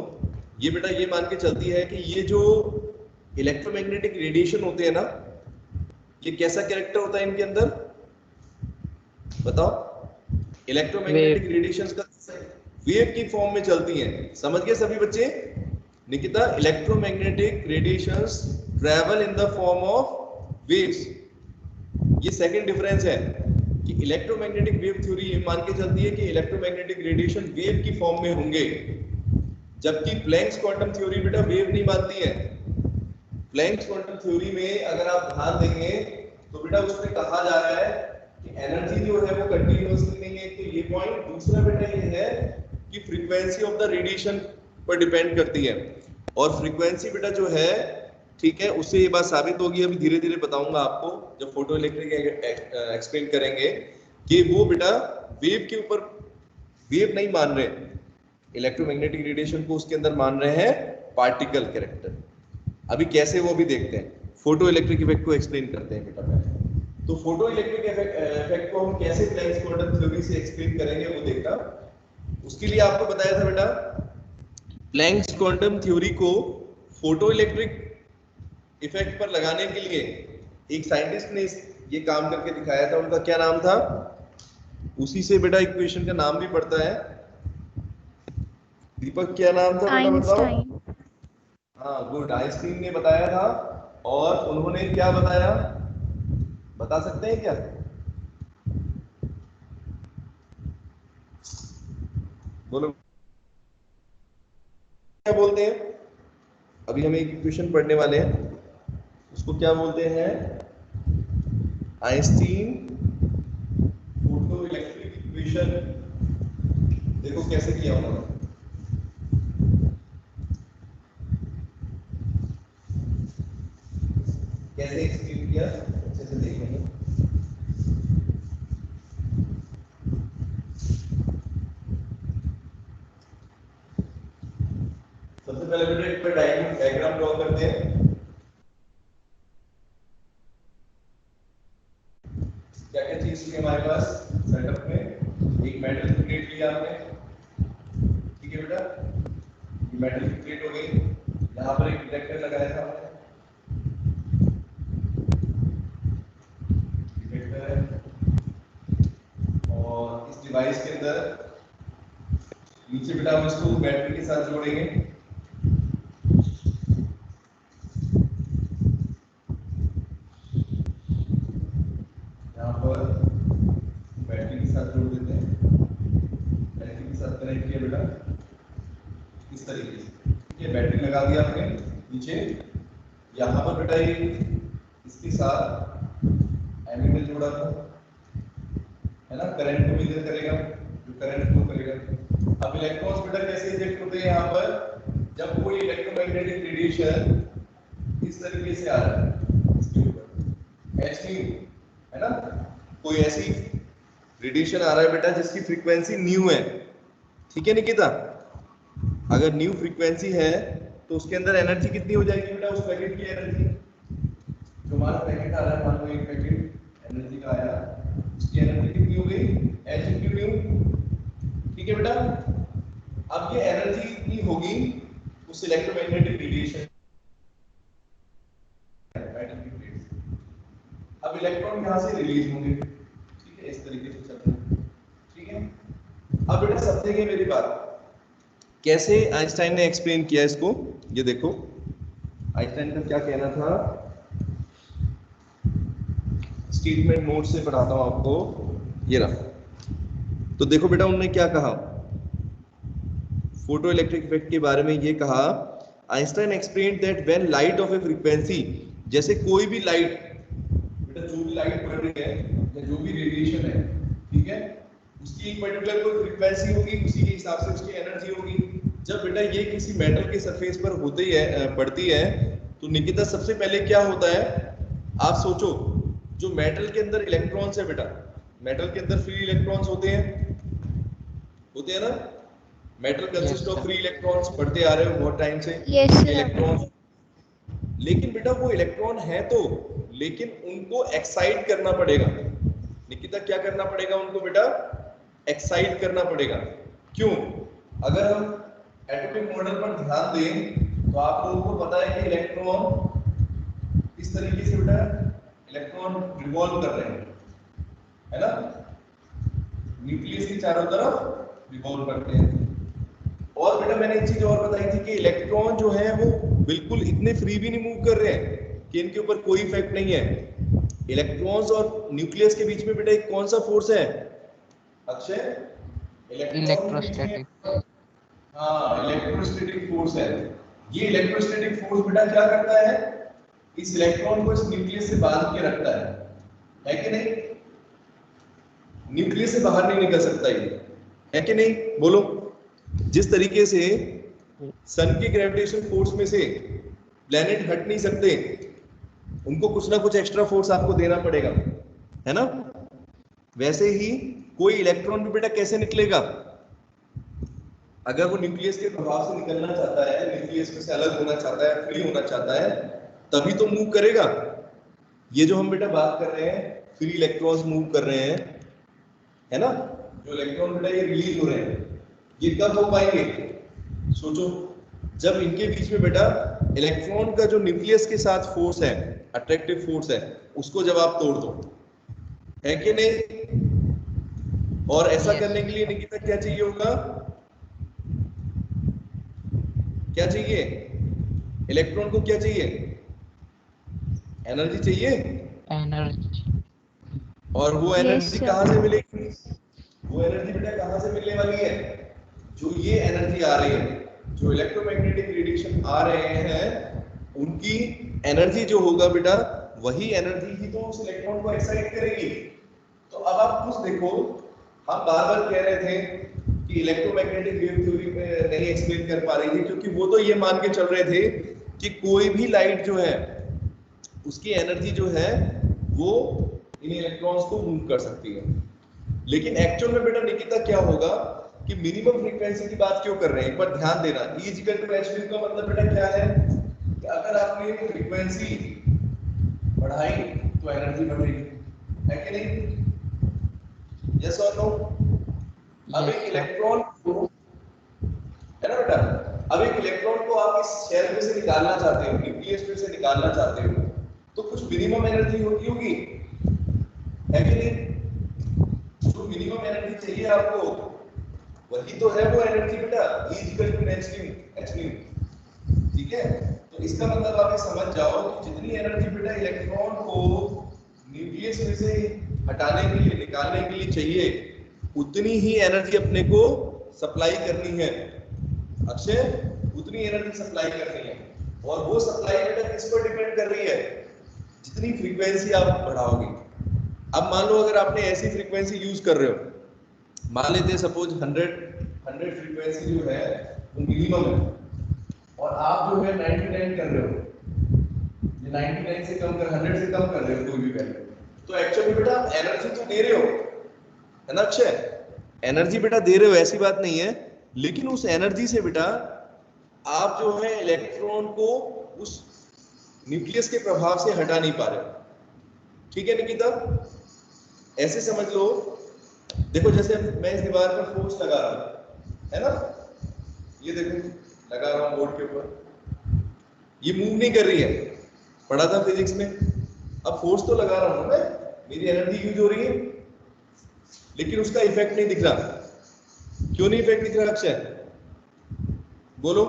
ये बेटा ये मान के चलती है कि ये जो इलेक्ट्रोमैग्नेटिक रेडिएशन होते हैं ना, ये कैसा कैरेक्टर होता है इनके अंदर, बताओ? इलेक्ट्रोमैग्नेटिक रेडिएशंस का वेव की फॉर्म में चलती हैं। समझ गए सभी बच्चे? Nikita, electromagnetic radiations travel in the form of waves. ये सेकंड डिफरेंस है कि इलेक्ट्रोमैग्नेटिक वेव थ्योरी ये मान के चलती है कि इलेक्ट्रोमैग्नेटिक रेडिएशन वेव की फॉर्म में होंगे, जबकि प्लैंक्स क्वांटम थ्योरी बेटा वेव नहीं मानती है। प्लैंक्स क्वांटम थ्योरी में अगर आप ध्यान देंगे तो बेटा उसमें कहा जा रहा है कि एनर्जी जो है वो कंटिन्यूअसली नहीं है, तो ये पॉइंट। दूसरा बेटा ये है कि फ्रीक्वेंसी ऑफ द रेडिएशन पर डिपेंड करती है, और फ्रीक्वेंसी बेटा जो है, ठीक है, उससे ये बात साबित होगी। अभी धीरे धीरे बताऊंगा आपको जब फोटो इलेक्ट्रिक एक्सप्लेन करेंगे कि वो बेटा वेव के ऊपर वेव नहीं मान रहे, इलेक्ट्रोमैग्नेटिक रेडिएशन को उसके अंदर मान रहे हैं पार्टिकल कैरेक्टर। अभी कैसे वो भी देखते हैं, फोटो इलेक्ट्रिक इफेक्ट को एक्सप्लेन करते हैं बेटा पहले। तो फोटो इलेक्ट्रिक इफेक्ट को हम कैसे प्लैंक्स क्वांटम थ्योरी से एक्सप्लेन करेंगे वो देखना। उसके लिए आपको बताया था बेटा प्लैंक्स क्वांटम थ्योरी को फोटो इलेक्ट्रिक इफेक्ट पर लगाने के लिए एक साइंटिस्ट ने ये काम करके दिखाया था। उनका क्या नाम था? उसी से बेटा इक्वेशन का नाम भी पड़ता है। दीपक क्या नाम था बेटा, बताओ? हाँ गुड, आइंस्टीन ने बताया था। और उन्होंने क्या बताया, बता सकते हैं क्या? बोलो, क्या बोलते हैं? अभी हम एक इक्वेशन पढ़ने वाले हैं, उसको क्या बोलते हैं? Einstein photo electric equation. देखो कैसे किया उन्होंने, कैसे एक्सप्लेन किया, अच्छे से देखेंगे। सबसे पहले बेटा एक पर डायग्राम ड्रॉ करते हैं। क्या क्या चीज थी हमारे पास सेटअप में? एक मेटल की प्लेट लिया आपने, ठीक है बेटा, ये मेटल की प्लेट हो गई। यहाँ पर एक डिटेक्टर लगाया था हमने, डिटेक्टर है, और इस डिवाइस के अंदर नीचे बेटा हम इसको बैटरी के साथ जोड़ेंगे। यहाँ पर बैटरी के साथ जोड़ देते हैं, बैटरी के साथ कनेक्ट किया बेटा इस तरीके से, ठीक है। बैटरी लगा दिया आपने नीचे। यहाँ पर बेटा ये इसके साथ एमिटर जोड़ा था, है ना, करंट को मेजर करेगा, जो करंट फ्लो करेगा। अब इलेक्ट्रॉन्स बेटा कैसे इंजेक्ट होते हैं यहाँ पर, जब कोई इलेक्ट्रोमैग्नेटिक रेडिएशन इस तरीके से आ रहा है इसके ऊपर, एच है ना, कोई ऐसी रेडिएशन आ रहा है बेटा जिसकी फ्रीक्वेंसी न्यू है, ठीक है निकिता। अगर न्यू फ्रीक्वेंसी है तो उसके अंदर एनर्जी कितनी हो जाएगी बेटा, उस पैकेट की एनर्जी, जो हमारा पैकेट आ रहा है, मान लो एक पैकेट एनर्जी का आया, उसकी एनर्जी कितनी हो गई, h into न्यू, ठीक है बेटा। अब ये एनर्जी कितनी होगी उस इलेक्ट्रोमैग्नेटिक रेडिएशन अब इलेक्ट्रॉन यहाँ से रिलीज होंगे, ठीक है, इस तरीके से चल रहा है, ठीक है। अब बेटा समझेंगे मेरी बात, कैसे आइंस्टाइन ने एक्सप्लेन किया इसको। ये देखो आइंस्टाइन का क्या कहना था, स्टेटमेंट नोट से पढ़ाता हूं आपको, ये रहा। तो देखो बेटा उन्होंने क्या कहा फोटो इलेक्ट्रिक इफेक्ट के बारे में, ये कहा Einstein explained that when light of A frequency, जैसे कोई भी लाइट, बेटा जो भी लाइट पड़ रही है या जो भी रेडिएशन है, ठीक है, उसकी एक पर्टिकुलर कोई फ्रीक्वेंसी होगी, उसी के हिसाब से उसकी एनर्जी होगी। जब बेटा ये किसी मेटल के सरफेस पर होती है, पड़ती है, तो निकिता सबसे पहले क्या होता है, आप सोचो, जो मेटल के अंदर इलेक्ट्रॉन्स है बेटा, मेटल के अंदर फ्री इलेक्ट्रॉन्स होते हैं ना, metal consist of free electrons, पढ़ते आ रहे हो बहुत टाइम से इलेक्ट्रॉन्स। लेकिन बेटा वो इलेक्ट्रॉन है तो, लेकिन उनको एक्साइट करना पड़ेगा। निकिता क्या करना पड़ेगा उनको बेटा, एक्साइट करना पड़ेगा। क्यों? अगर हम एटॉमिक मॉडल पर ध्यान दें तो आप लोगों को पता है कि इलेक्ट्रॉन इस तरीके से बेटा इलेक्ट्रॉन रिवॉल्व कर रहे हैं, है ना, न्यूक्लियस के चारों तरफ रिवॉल्व करते हैं। और बेटा मैंने एक चीज और बताई थी कि इलेक्ट्रॉन जो है वो बिल्कुल इतने फ्री भी नहीं मूव कर रहे हैं कि इनके ऊपर कोई इफेक्ट नहीं है। इलेक्ट्रॉन्स और न्यूक्लियस के बीच में बेटा एक कौन सा फोर्स है अक्षय? इलेक्ट्रोस्टैटिक। हाँ, इलेक्ट्रोस्टैटिक फोर्स है। ये इलेक्ट्रोस्टैटिक फोर्स बेटा क्या करता है, इस इलेक्ट्रॉन को इस न्यूक्लियस से बांध के रखता है कि नहीं? न्यूक्लियस से बाहर नहीं निकल सकता ये, है कि नहीं? बोलो। जिस तरीके से सन के ग्रेविटेशन फोर्स में से प्लैनेट हट नहीं सकते, उनको कुछ ना कुछ एक्स्ट्रा फोर्स आपको देना पड़ेगा, है ना? वैसे ही कोई इलेक्ट्रॉन भी बेटा कैसे निकलेगा, अगर वो न्यूक्लियस के प्रभाव से निकलना चाहता है, न्यूक्लियस में से अलग होना चाहता है, फ्री होना चाहता है, तभी तो मूव करेगा। ये जो हम बेटा बात कर रहे हैं, फ्री इलेक्ट्रॉन्स मूव कर रहे हैं, है ना, जो इलेक्ट्रॉन बेटा ये रिलीज हो रहे हैं, ये कब हो पाएंगे? सोचो, जब इनके बीच में बेटा इलेक्ट्रॉन का जो न्यूक्लियस के साथ फोर्स है, अट्रैक्टिव फोर्स है, उसको जब आप तोड़ दो, है कि नहीं? और ऐसा करने के लिए निकिता क्या चाहिए होगा, क्या चाहिए? इलेक्ट्रॉन को क्या चाहिए? एनर्जी चाहिए। एनर्जी। और वो एनर्जी कहां से मिलेगी? वो एनर्जी बेटा कहां से मिलने वाली है? जो ये एनर्जी आ रही है, जो इलेक्ट्रोमैग्नेटिक रेडिएशन आ रहे हैं, उनकी एनर्जी जो होगा बेटा, वही एनर्जी ही तो उस इलेक्ट्रॉन को एक्साइट करेगी। तो अब आप कुछ देखो, हम बार बार कह रहे थे कि इलेक्ट्रोमैग्नेटिक वेव थ्योरी में नहीं एक्सप्लेन कर पा रही थी, क्योंकि वो तो ये मान के चल रहे थे कि कोई भी लाइट जो है उसकी एनर्जी जो है वो इन इलेक्ट्रॉन्स को मूव कर सकती है। लेकिन एक्चुअल में बेटा निकिता क्या होगा कि मिनिमम फ्रीक्वेंसी की बात क्यों कर रहे हैं, एक बार ध्यान देना। E इक्वल टू hν का मतलब बेटा क्या है कि अगर आपने फ्रीक्वेंसी बढ़ाई तो एनर्जी बढ़ेगी, है कि नहीं? यस और नो? अब एक इलेक्ट्रॉन को, है ना बेटा, अब एक इलेक्ट्रॉन को आप इस शेल में से निकालना चाहते हो, न्यूक्लियस में से निकालना चाहते हो, तो कुछ मिनिमम एनर्जी होगी, है कि नहीं? जो मिनिमम एनर्जी चाहिए आपको, वही तो है वो एनर्जी बेटा, E इक्वल टू hν, ठीक है? तो इसका मतलब आप ये समझ जाओ कि जितनी एनर्जी बेटा इलेक्ट्रॉन को न्यूक्लियस में से हटाने के लिए, निकालने के लिए चाहिए, उतनी ही एनर्जी अपने को सप्लाई करनी है अक्षय, उतनी एनर्जी सप्लाई करनी है। और वो सप्लाई बेटा किस पर डिपेंड कर रही है? जितनी फ्रीक्वेंसी आप बढ़ाओगे। अब मान लो अगर आपने ऐसी फ्रीक्वेंसी यूज कर रहे हो, मान लेते हैं सपोज 100 फ्रीक्वेंसी जो है वो मिनिमम है, और आप जो है 99 कर रहे हो, ये 99 से कम कर, 100 से कम कर रहे हो कोई भी वैल्यू, तो एक्चुअली बेटा आप एनर्जी तो दे रहे हो, है ना अक्षय? एनर्जी बेटा दे रहे हो, ऐसी बात नहीं है, लेकिन उस एनर्जी से बेटा आप जो है इलेक्ट्रॉन को उस न्यूक्लियस के प्रभाव से हटा नहीं पा रहे हो। ठीक है निकिता? ऐसे समझ लो, देखो जैसे मैं इस दीवार पर फोर्स लगा रहा हूं, है ना, ये देखो लगा रहा हूं बोर्ड के ऊपर, ये मूव नहीं कर रही है, पढ़ा था फिजिक्स में, अब फोर्स तो लगा रहा हूं मैं, मेरी एनर्जी यूज हो रही है, लेकिन उसका इफेक्ट नहीं दिख रहा। क्यों नहीं इफेक्ट दिख रहा अक्षय, बोलो?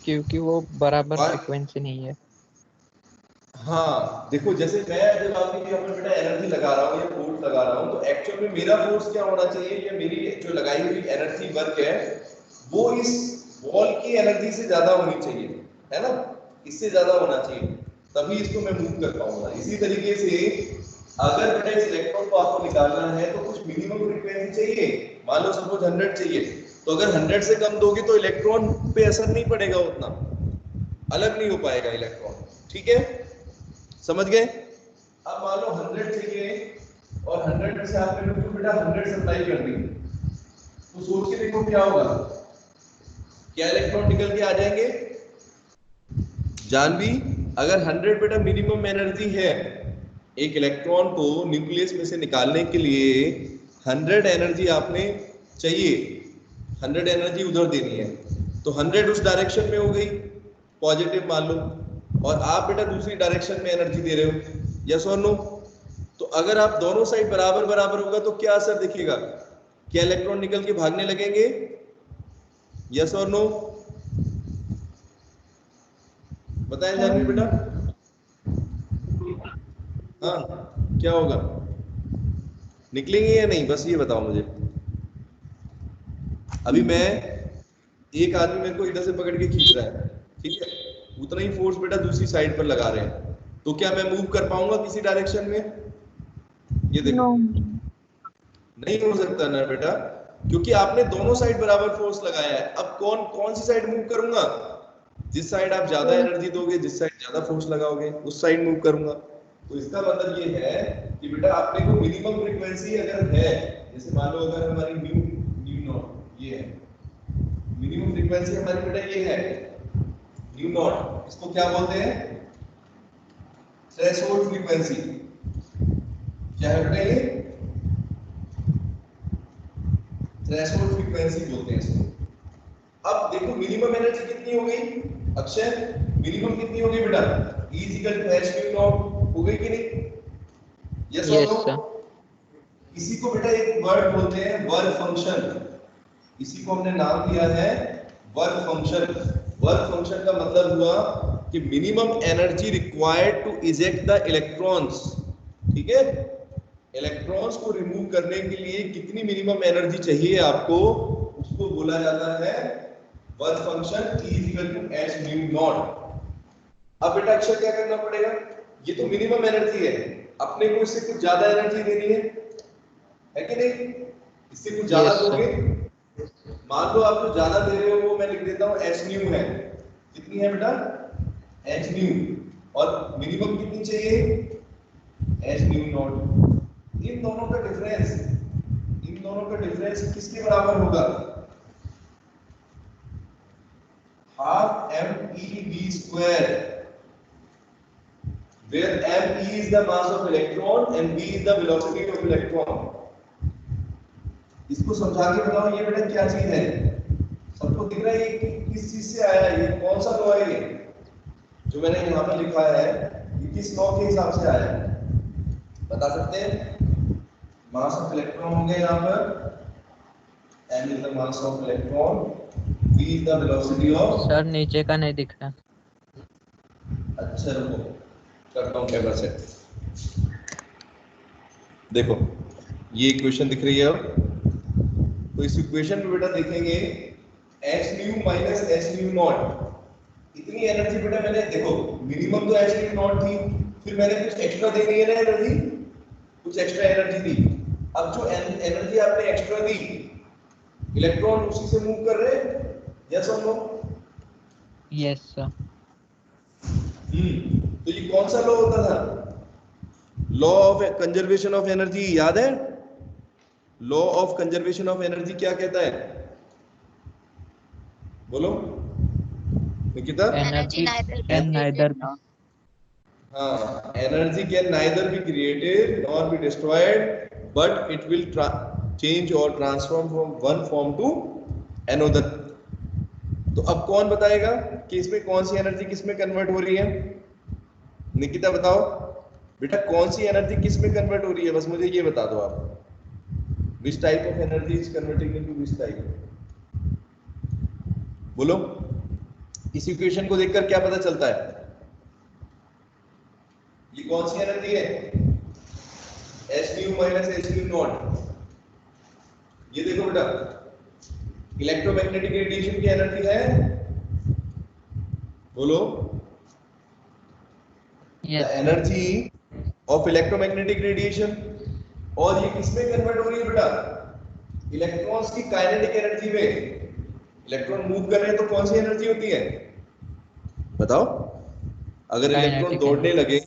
क्योंकि वो बराबर Why? फ्रीक्वेंसी नहीं है। हाँ देखो, जैसे मैं जब आपके यहाँ पर बेटा एनर्जी लगा रहा हूँ या फोर्स लगा रहा हूँ, तो एक्चुअल में मेरा फोर्स क्या होना चाहिए, या मेरी जो लगाई हुई एनर्जी वर्क है वो इस बॉल की एनर्जी से ज्यादा होनी चाहिए, है ना, इससे ज्यादा होना चाहिए, तभी इसको मैं मूव कर पाऊंगा। इसी तरीके से अगर बेटा इस इलेक्ट्रॉन को आपको निकालना है तो कुछ मिनिमम फ्रीक्वेंसी चाहिए, मान लो सपोज 100 चाहिए, तो अगर 100 से कम दोगे तो इलेक्ट्रॉन पे असर नहीं पड़ेगा, उतना अलग नहीं हो पाएगा इलेक्ट्रॉन, ठीक है, समझ गए? अब मान लो 100 चाहिए और 100 में से आपने तो बेटा 100 सप्लाई कर दी, तो सोच के देखो क्या होगा, क्या इलेक्ट्रॉन निकल के आ जाएंगे? जानवी, अगर 100 बेटा मिनिमम एनर्जी है, एक इलेक्ट्रॉन को न्यूक्लियस में से निकालने के लिए 100 एनर्जी आपने चाहिए, 100 एनर्जी उधर देनी है, तो 100 उस डायरेक्शन में हो गई पॉजिटिव मान लो, और आप बेटा दूसरी डायरेक्शन में एनर्जी दे रहे हो, यस और नो? तो अगर आप दोनों साइड बराबर बराबर होगा तो क्या असर दिखेगा, क्या इलेक्ट्रॉन निकल के भागने लगेंगे, यस और नो? बताएं जानवी बेटा। हाँ, क्या होगा, निकलेंगे या नहीं, बस ये बताओ मुझे। अभी मैं, एक आदमी मेरे को इधर से पकड़ के खींच रहा है, ठीक है, उतना ही फोर्स बेटा दूसरी साइड पर लगा रहे हैं, तो क्या मैं मूव कर पाऊंगा किसी डायरेक्शन में? ये देखो नो, नहीं हो सकता ना बेटा, क्योंकि आपने दोनों साइड बराबर फोर्स लगाया है। अब कौन कौन सी साइड मूव करूंगा, जिस साइड आप ज्यादा एनर्जी दोगे, जिस साइड ज्यादा फोर्स लगाओगे उस साइड मूव करूंगा। तो इसका मतलब ये है कि बेटा आपने को मिनिमम फ्रीक्वेंसी अगर है, जैसे मान लो अगर हमारी न्यू न्यू नॉट ये है, मिनिमम फ्रीक्वेंसी हमारी बेटा ये है न्यू नॉट, इसको क्या बोलते हैं, थ्रेशोल्ड फ्रीक्वेंसी, क्या है बेटा ये, थ्रेशोल्ड फ्रीक्वेंसी बोलते हैं इसको। अब देखो मिनिमम एनर्जी कितनी हो गई अक्षय, मिनिमम कितनी हो गई बेटा, E equal to h mu naught हो गई कि नहीं, यस और यस सर। नो? इसी को बेटा एक वर्ड बोलते हैं वर्क फंक्शन, इसी को हमने नाम दिया है वर्क फंक्शन। वर्क फंक्शन का मतलब हुआ कि minimum energy required to eject the electrons, ठीक है, इलेक्ट्रॉन्स को रिमूव करने के लिए कितनी मिनिमम एनर्जी चाहिए आपको, उसको बोला जाता है work function E equal to h mu naught. अब बेटा अक्षर क्या करना पड़ेगा, ये तो मिनिमम एनर्जी है, अपने को इससे कुछ ज्यादा एनर्जी देनी है कि नहीं, इससे कुछ ज्यादा Yes, sir. दोगे, मान लो आप जो ज्यादा दे रहे हो वो मैं लिख देता हूँ h न्यू है, कितनी है बेटा h न्यू, और मिनिमम कितनी चाहिए h न्यू नॉट। इन दोनों का डिफरेंस किसके बराबर होगा, half mE_v², where m is the mass of electron and v is the velocity of electron। इसको समझा के बताओ ये बेटा क्या चीज है, सबको दिख रहा है ये किस चीज से आया है, ये कौन सा लॉ है, ये जो मैंने यहाँ पे लिखा है ये किस लॉ के हिसाब से आया है, बता सकते हैं? मास ऑफ इलेक्ट्रॉन हो गया यहाँ पर, m is the mass of electron, v is the velocity of, sir नीचे का नहीं दिख रहा। अच्छा रुको करता हूँ कैमरा सेट, देखो ये इक्वेशन दिख रही है, अब तो इस इक्वेशन में बेटा देखेंगे h new minus h new not, इतनी एनर्जी बेटा मैंने, देखो मिनिमम तो h न्यू नॉट थी, फिर मैंने कुछ एक्स्ट्रा देनी है ना एनर्जी, कुछ एक्स्ट्रा एनर्जी दी, अब जो एनर्जी आपने एक्स्ट्रा दी इलेक्ट्रॉन उसी से मूव कर रहे हैं, यस और नो? Yes sir. तो ये कौन सा लॉ होता था, law of conservation of energy, याद है? Law of conservation of energy क्या कहता है, बोलो निकिता? एनर्जी कैन नाइदर, हाँ, energy can neither be created nor be destroyed but it will change और transform from one form to another. तो अब कौन बताएगा कि इसमें कौन सी एनर्जी किस में कन्वर्ट हो रही है? निकिता बताओ बेटा, कौन सी एनर्जी किस में कन्वर्ट हो रही है, बस मुझे ये बता दो आप। Which type of energy is converting into which type? बोलो, इस इक्वेशन को देखकर क्या पता चलता है? ये कौन सी एनर्जी है? H new minus H new not. ये देखो बेटा, इलेक्ट्रोमैग्नेटिक रेडिएशन की एनर्जी है, बोलो। Yes. Energy of electromagnetic radiation. और ये किसमें कन्वर्ट हो रही है बेटा? इलेक्ट्रॉन्स की काइनेटिक एनर्जी में। इलेक्ट्रॉन मूव कर रहे हैं तो कौन सी एनर्जी होती है बताओ? अगर इलेक्ट्रॉन Kinetic दौड़ने लगे,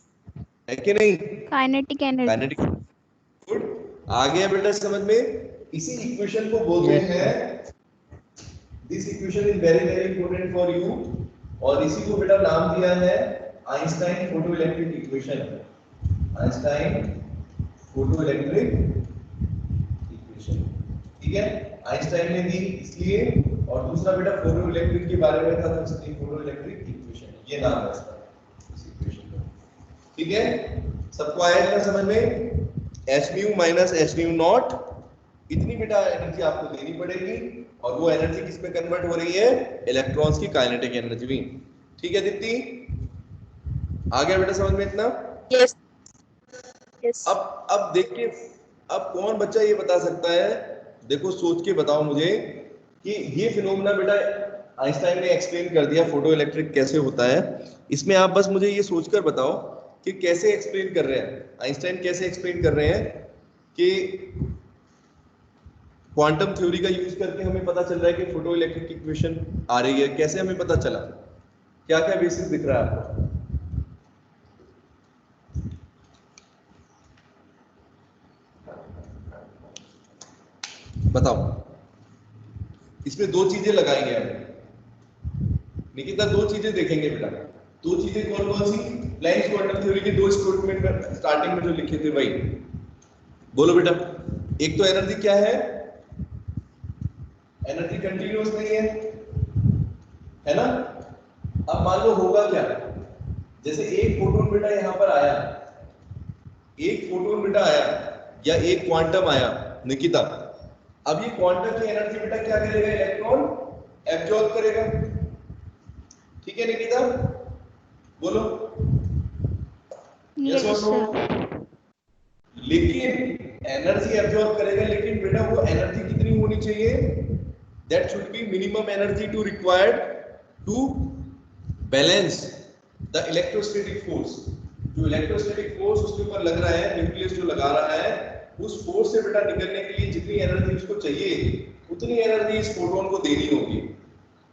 है कि नहीं? Kinetic energy. काइनेटिक। गुड, आ गया बेटा समझ में? इसी इक्वेशन को बोलते Yes, हैं, this equation is very very important for you, और इसी को बेटा नाम दिया है Einstein photoelectric equation. Einstein photoelectric equation, ठीक है? आइंस्टाइन ने दी इसलिए, और दूसरा बेटा फोटोइलेक्ट्रिक के बारे में था तो इसलिए फोटोइलेक्ट्रिक इक्वेशन, ये नाम है इसका, इस इक्वेशन का। ठीक है, सबको आया इतना समझ में? H new minus H new not, इतनी बेटा एनर्जी आपको देनी पड़ेगी, और वो एनर्जी किस में कन्वर्ट हो रही है? इलेक्ट्रॉन्स की काइनेटिक एनर्जी में। ठीक है दीप्ति, आ गया बेटा समझ में इतना? Yes yes. अब देखिए, अब कौन बच्चा ये बता सकता है, देखो सोच के बताओ मुझे, कि ये फिनोमेना बेटा आइंस्टाइन ने एक्सप्लेन कर दिया फोटो इलेक्ट्रिक कैसे होता है। इसमें आप बस मुझे ये सोचकर बताओ कि कैसे एक्सप्लेन कर रहे हैं आइंस्टाइन, कैसे एक्सप्लेन कर रहे हैं कि क्वांटम थ्योरी का यूज करके हमें पता चल रहा है कि फोटो इलेक्ट्रिक इक्वेशन आ रही है। कैसे हमें पता चला? क्या क्या बेसिस दिख रहा है आपको? बताओ। इसमें दो चीजें लगाएंगे हम, निकिता दो चीजें देखेंगे बेटा। दो चीजें कौन कौन सी? प्लैंक्स क्वांटम थ्योरी के दो स्टेटमेंट स्टार्टिंग में जो लिखे थे वही बोलो बेटा। एक तो एनर्जी क्या है? एनर्जी कंटिन्यूअस नहीं है ना? अब मान लो होगा क्या, जैसे एक फोटोन बेटा यहां पर आया, एक फोटोन बेटा आया या एक क्वांटम आया निकिता, अब ये क्वांटम की एनर्जी बेटा क्या करेगा? इलेक्ट्रॉन एब्जॉर्ब करेगा। ठीक है निकिता, बोलो यस और नो? लेकिन एनर्जी एब्जॉर्ब करेगा, लेकिन बेटा वो एनर्जी कितनी होनी चाहिए? That should be minimum energy to required to balance the electrostatic force. जो इलेक्ट्रोस्टैटिक फोर्स उसके ऊपर लग रहा है, न्यूक्लियस जो लगा रहा है, उस फोर्स से बेटा निकलने के लिए जितनी एनर्जी उसको चाहिए उतनी एनर्जी इस फोटोन को देनी होगी।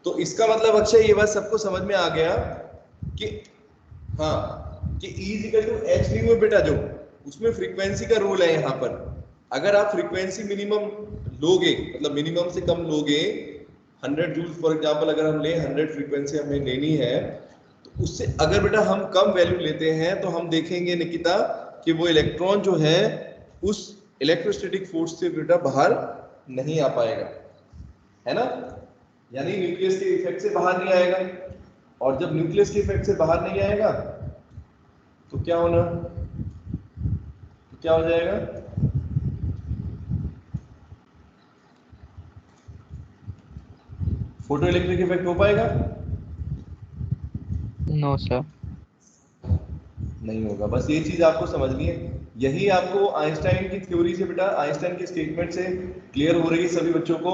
तो इसका मतलब अक्षय ये बात सबको समझ में आ गया कि हाँ, कि E is equal to H nu है बेटा, जो उसमें फ्रीक्वेंसी का रोल है यहाँ पर। अगर आप फ्रीक्वेंसी मिनिमम लोगे, मतलब मिनिमम से कम लोगे, 100 जूल्स फॉर एग्जांपल अगर हम ले, 100 फ्रीक्वेंसी हमें लेनी है, तो उससे अगर बेटा हम कम वैल्यू लेते हैं तो हम देखेंगे निकिता कि वो इलेक्ट्रॉन जो है उस इलेक्ट्रोस्टैटिक फोर्स से बेटा बाहर नहीं आ पाएगा, है ना? यानी न्यूक्लियस के इफेक्ट से बाहर नहीं आएगा। और जब न्यूक्लियस के इफेक्ट से बाहर नहीं आएगा तो क्या होना, तो क्या हो जाएगा? फोटो इलेक्ट्रिक इफेक्ट हो पाएगा? No, sir. नहीं होगा। बस ये चीज आपको समझनी है। यही आपको आइंस्टाइन की थ्योरी से बेटा, आइंस्टाइन के स्टेटमेंट से क्लियर हो रही है सभी बच्चों को।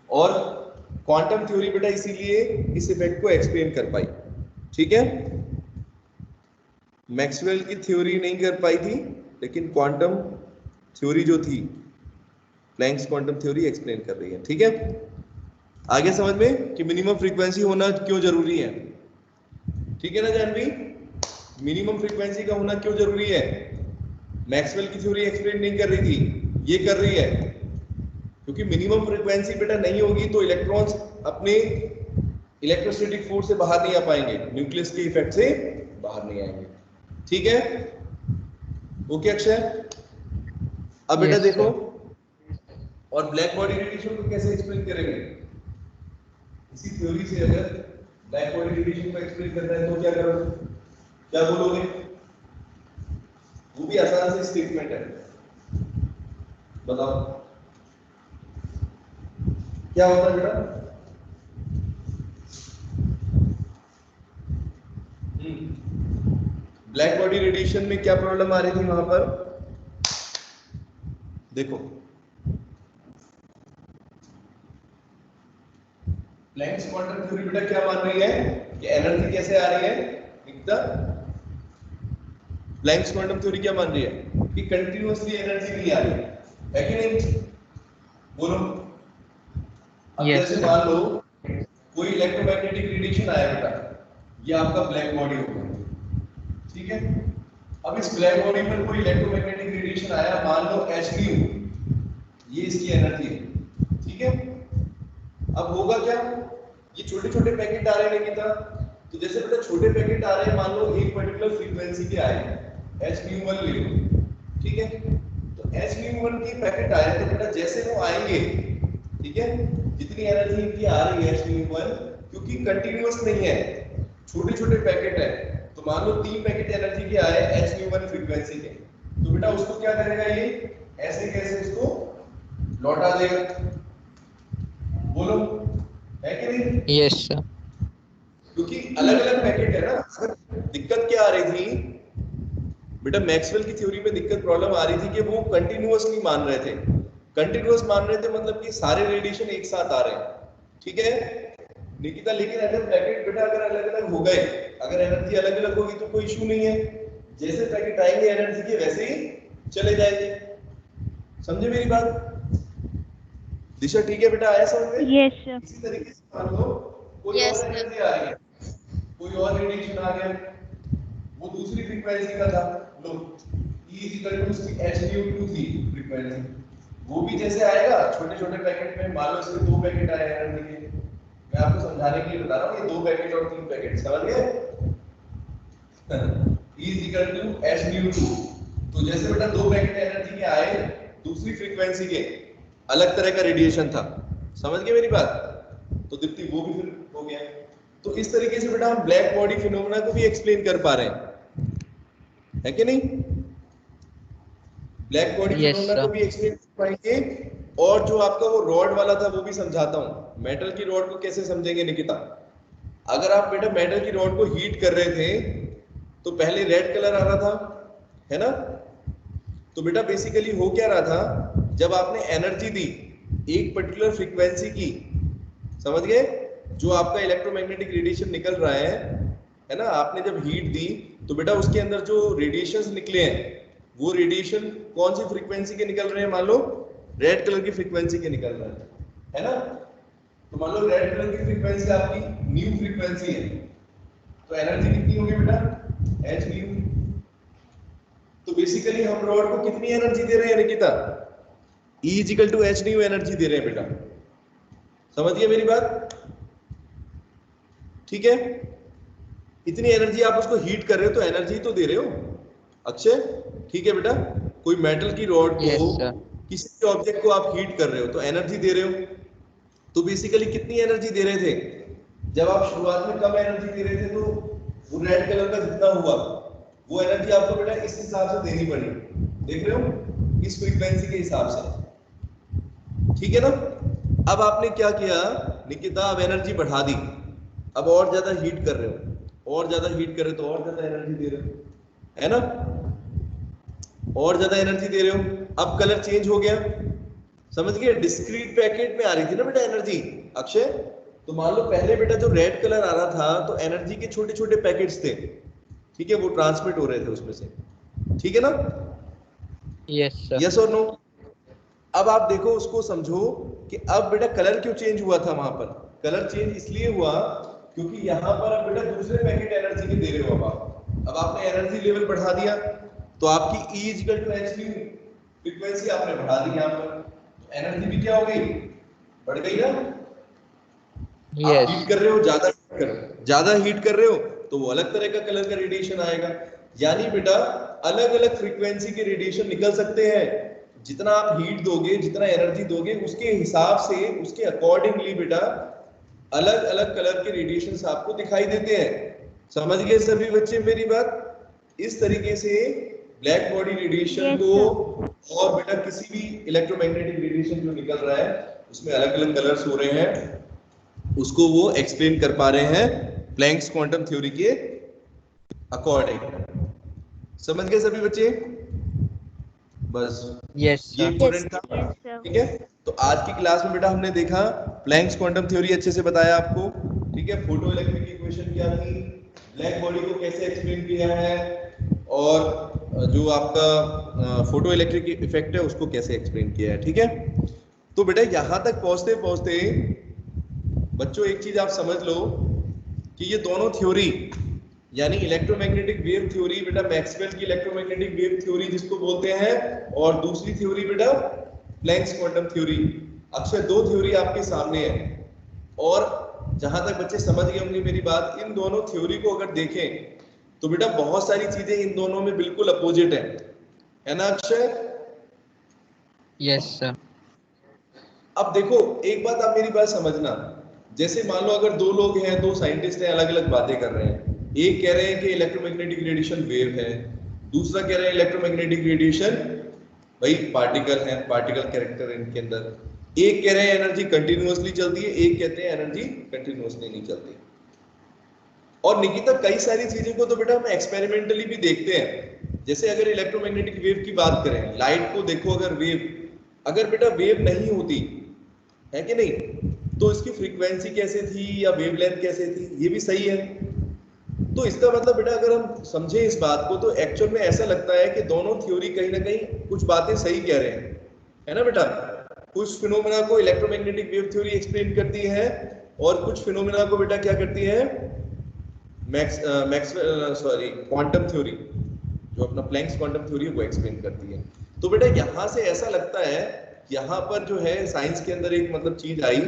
और क्वांटम थ्योरी बेटा इसीलिए इस इफेक्ट को एक्सप्लेन कर पाई। ठीक है, मैक्सवेल की थ्योरी नहीं कर पाई थी, लेकिन क्वांटम थ्योरी जो थी, प्लैंक्स क्वांटम थ्योरी एक्सप्लेन कर रही है। ठीक है, आगे समझ में कि मिनिमम फ्रीक्वेंसी होना क्यों जरूरी है। ठीक है ना जानवी, मिनिमम फ्रीक्वेंसी का होना क्यों जरूरी है? मैक्सवेल की थ्योरी एक्सप्लेन नहीं कर रही थी, ये कर रही है, क्योंकि मिनिमम फ्रीक्वेंसी बेटा नहीं होगी तो इलेक्ट्रॉन्स अपने इलेक्ट्रोस्टैटिक फोर्स से बाहर नहीं आ पाएंगे, न्यूक्लियस के इफेक्ट से बाहर नहीं आएंगे। ठीक है, ओके अक्षय। अब बेटा Yes, देखो, sir. और ब्लैक बॉडी रेडिएशन को कैसे एक्सप्लेन करेंगे? इसी थ्योरी से अगर ब्लैक बॉडी रेडिएशन को एक्सप्लेन करना है तो क्या करोगे? क्या बोलोगे? वो भी आसान सी स्टेटमेंट है, बताओ क्या होता है बेटा? ब्लैक बॉडी रेडिएशन में क्या प्रॉब्लम आ रही थी वहां पर? देखो प्लैंक्स क्वांटम थ्योरी बेटा क्या मान रही है कि एनर्जी कैसे आ रही है? एकदम प्लैंक्स क्वांटम थ्योरी क्या मान रही है कि कंटिन्यूअसली एनर्जी नहीं आ रही है कि नहीं? बोलो। अब Yes, जैसे sir. मान लो कोई इलेक्ट्रोमैग्नेटिक रेडिएशन आया बेटा, ये आपका ब्लैक बॉडी हो गया, ठीक है? अब इस ब्लैक बॉडी पर कोई इलेक्ट्रोमैग्नेटिक रेडिएशन आया, मान लो hν, ये इसकी एनर्जी है, ठीक है? अब होगा क्या? ये छोटे छोटे पैकेट आ रहे हैं निकिता, तो जैसे बेटा छोटे पैकेट आ रहे हैं, मान लो एक पर्टिकुलर फ्रीक्वेंसी के आए hν1 ले लो, ठीक है? तो hν1 के पैकेट आए तो बेटा जैसे वो आएंगे, ठीक है, जितनी एनर्जी इनकी आ रही है hν1, क्योंकि कंटिन्यूअस नहीं है, छोटे छोटे पैकेट है, तो मान लो 3 पैकेट एनर्जी के आए hν1 फ्रीक्वेंसी के, तो बेटा उसको क्या करेगा, ये ऐसे कैसे उसको लौटा देगा, बोलो है कि नहीं? Yes, sir. क्योंकि अलग अलग पैकेट है ना। अगर दिक्कत क्या आ रही थी बेटा, मैक्सवेल की थ्योरी में दिक्कत प्रॉब्लम आ रही थी कि वो कंटिन्यूअस नहीं मान रहे थे। कंटिन्यूअस मान रहे थे मतलब कि सारे रेडिएशन एक साथ आ रहे हैं, ठीक है निकिता? लेकिन अगर पैकेट बेटा अगर अलग अलग हो गए, अगर एनर्जी अलग अलग होगी तो कोई इशू नहीं है, जैसे पैकेट आएंगे एनर्जी के वैसे ही चले जाएंगे। समझे मेरी बात? दिशा ठीक है बेटा, आया समझ में? Yes sir. इसी तरीके से मान लो कोई Yes, और sir. एनर्जी आ रही है, कोई और रेडिएशन आ गया, वो दूसरी फ्रीक्वेंसी का था, लो E = hν2 थी फ्रीक्वेंसी, वो भी जैसे आएगा छोटे छोटे पैकेट में, मान लो इसके 2 पैकेट आए एनर्जी के, मैं आपको समझाने के लिए बता रहा हूँ, ये 2 पैकेट और 3 पैकेट, समझ गए? E hν2, तो जैसे बेटा 2 पैकेट एनर्जी के आए, दूसरी फ्रीक्वेंसी के अलग तरह का रेडिएशन था, समझ गए मेरी बात? तो दीप्ति वो भी फिर हो गया। तो इस तरीके से बेटा हम ब्लैक बॉडी फिनोमेना को भी एक्सप्लेन कर पा रहे हैं, है कि नहीं? ब्लैक बॉडी Yes, फिनोमेना को sir. भी एक्सप्लेन कर पाएंगे। और जो आपका वो रॉड वाला था वो भी समझाता हूँ। मेटल की रॉड को कैसे समझेंगे निकिता? अगर आप बेटा मेटल की रॉड को हीट कर रहे थे तो पहले रेड कलर आ रहा था, है ना? तो बेटा बेसिकली हो क्या रहा था, जब आपने एनर्जी दी एक पर्टिकुलर फ्रीक्वेंसी की, समझ गए? जो आपका इलेक्ट्रोमैग्नेटिक रेडिएशन निकल रहा है ना, आपने जब हीट दी तो बेटा उसके अंदर जो रेडिएशंस निकले हैं वो रेडिएशन कौन सी फ्रीक्वेंसी के निकल रहे हैं? मान लो रेड कलर की फ्रीक्वेंसी के निकल रहे हैं, है ना? तो मान लो रेड कलर की फ्रीक्वेंसी आपकी न्यू फ्रीक्वेंसी है, तो एनर्जी कितनी होगी बेटा? hν। तो बेसिकली हम रॉड को कितनी एनर्जी दे रहे हैं निकिता? E = hν एनर्जी दे रहे हैं बेटा, समझिए मेरी बात? ठीक है, इतनी एनर्जी आप उसको हीट कर रहे हो तो एनर्जी तो दे रहे हो अक्षय, ठीक है बेटा? कोई मेटल की रॉड को Yes, sir. किसी भी ऑब्जेक्ट को आप हीट कर रहे हो तो एनर्जी दे रहे हो। तो बेसिकली कितनी एनर्जी दे रहे थे? जब आप शुरुआत में कम एनर्जी दे रहे थे तो वो रेड कलर का जितना हुआ वो एनर्जी आपको बेटा इस हिसाब से देनी पड़ी, देख रहे हो, इस फ्रीक्वेंसी के हिसाब से, ठीक है ना? अब आपने क्या किया निकिता, अब एनर्जी बढ़ा दी, अब और ज्यादा हीट कर रहे हो, और ज्यादा हीट कर रहे हो तो और ज्यादा एनर्जी दे रहे हो, है ना? और ज्यादा एनर्जी दे रहे हो, अब कलर चेंज हो गया, समझ गए? डिस्क्रीट पैकेट में आ रही थी ना बेटा एनर्जी अक्षय, तो मान लो पहले बेटा जो रेड कलर आ रहा था तो एनर्जी के छोटे छोटे पैकेट्स थे, ठीक है, वो ट्रांसमिट हो रहे थे उसमें से, ठीक है ना? Yes, sir. यस और नो? अब आप देखो उसको समझो कि अब बेटा कलर क्यों चेंज हुआ था वहां पर? कलर चेंज इसलिए हुआ क्योंकि यहाँ पर अब बेटा दूसरे पैकेट एनर्जी के दे रहे हो, अब आपने एनर्जी लेवल बढ़ा दिया तो आपकी E = hν फ्रीक्वेंसी आपने बढ़ा दी, यहाँ पर एनर्जी भी क्या हो गई? बढ़ गई ना? आप Yes. हीट कर रहे हो, ज्यादा हीट कर रहे हो तो वो अलग तरह का कलर का रेडिएशन आएगा। यानी बेटा अलग अलग फ्रीक्वेंसी के रेडिएशन निकल सकते हैं, जितना आप हीट दोगे, जितना एनर्जी दोगे, उसके हिसाब से, उसके अकॉर्डिंगली बेटा अलग अलग कलर के रेडिएशंस आपको दिखाई देते हैं, समझ गए सभी बच्चे मेरी बात? इस तरीके से ब्लैक बॉडी रेडिएशन Yes, को और बेटा किसी भी इलेक्ट्रोमैग्नेटिक रेडिएशन जो निकल रहा है उसमें अलग अलग कलर्स हो रहे हैं, उसको वो एक्सप्लेन कर पा रहे हैं प्लैंक्स क्वांटम थ्योरी के अकॉर्डिंग। समझ गए सभी बच्चे? बस यस ये सर। इंपॉर्टेंट था, yes, sir. ठीक है। तो आज की क्लास में बेटा हमने देखा प्लैंक्स क्वांटम थ्योरी अच्छे से बताया आपको, ठीक है। फोटो इलेक्ट्रिक इक्वेशन क्या थी, ब्लैक बॉडी को कैसे एक्सप्लेन किया है, और जो आपका फोटो इलेक्ट्रिक इफेक्ट है उसको कैसे एक्सप्लेन किया है, ठीक है। तो बेटा यहाँ तक पहुंचते पहुंचते बच्चों एक चीज आप समझ लो कि ये दोनों थ्योरी यानी इलेक्ट्रोमैग्नेटिक वेव थ्योरी बेटा मैक्सवेल की इलेक्ट्रोमैग्नेटिक वेव थ्योरी जिसको बोलते हैं, और दूसरी थ्योरी बेटा प्लैंक्स क्वांटम थ्योरी। अक्षय दो थ्योरी आपके सामने है, और जहां तक बच्चे समझ गए होंगे मेरी बात, इन दोनों थ्योरी को अगर देखें तो बेटा बहुत सारी चीजें इन दोनों में बिल्कुल अपोजिट है ना अक्षय? Yes sir. अब देखो एक बात आप मेरी बात समझना, जैसे मान लो अगर दो लोग हैं, दो साइंटिस्ट हैं, अलग अलग बातें कर रहे हैं, एक कह रहे हैं कि इलेक्ट्रोमैग्नेटिक रेडिएशन वेव है, दूसरा कह रहे हैं इलेक्ट्रोमैग्नेटिक रेडिएशन भाई पार्टिकल है, पार्टिकल कैरेक्टर इनके अंदर। एक कह रहे हैं एनर्जी कंटिन्यूअसली चलती है, एक कहते हैं एनर्जी कंटिन्यूअसली नहीं चलती। और निकिता कई सारी चीजों को तो बेटा हम एक्सपेरिमेंटली भी देखते हैं, जैसे अगर इलेक्ट्रोमैग्नेटिक वेव की बात करें, लाइट को देखो, अगर वेव अगर बेटा वेव नहीं होती है कि नहीं, तो इसकी फ्रीक्वेंसी कैसे थी या वेवलेंथ कैसे थी, ये भी सही है। तो इसका मतलब बेटा अगर हम समझे इस बात को तो एक्चुअल में ऐसा लगता है कि दोनों थ्योरी कहीं ना कहीं कुछ बातें सही कह रहे हैं, है ना बेटा। कुछ फिनोमेना को इलेक्ट्रोमैग्नेटिक वेव थ्योरी एक्सप्लेन करती है, और कुछ फिनोमेना को बेटा क्या करती है क्वांटम थ्योरी, जो अपना प्लैंक्स क्वांटम थ्योरी वो एक्सप्लेन करती है। तो बेटा यहाँ से ऐसा लगता है, यहाँ पर जो है साइंस के अंदर एक मतलब चीज आई,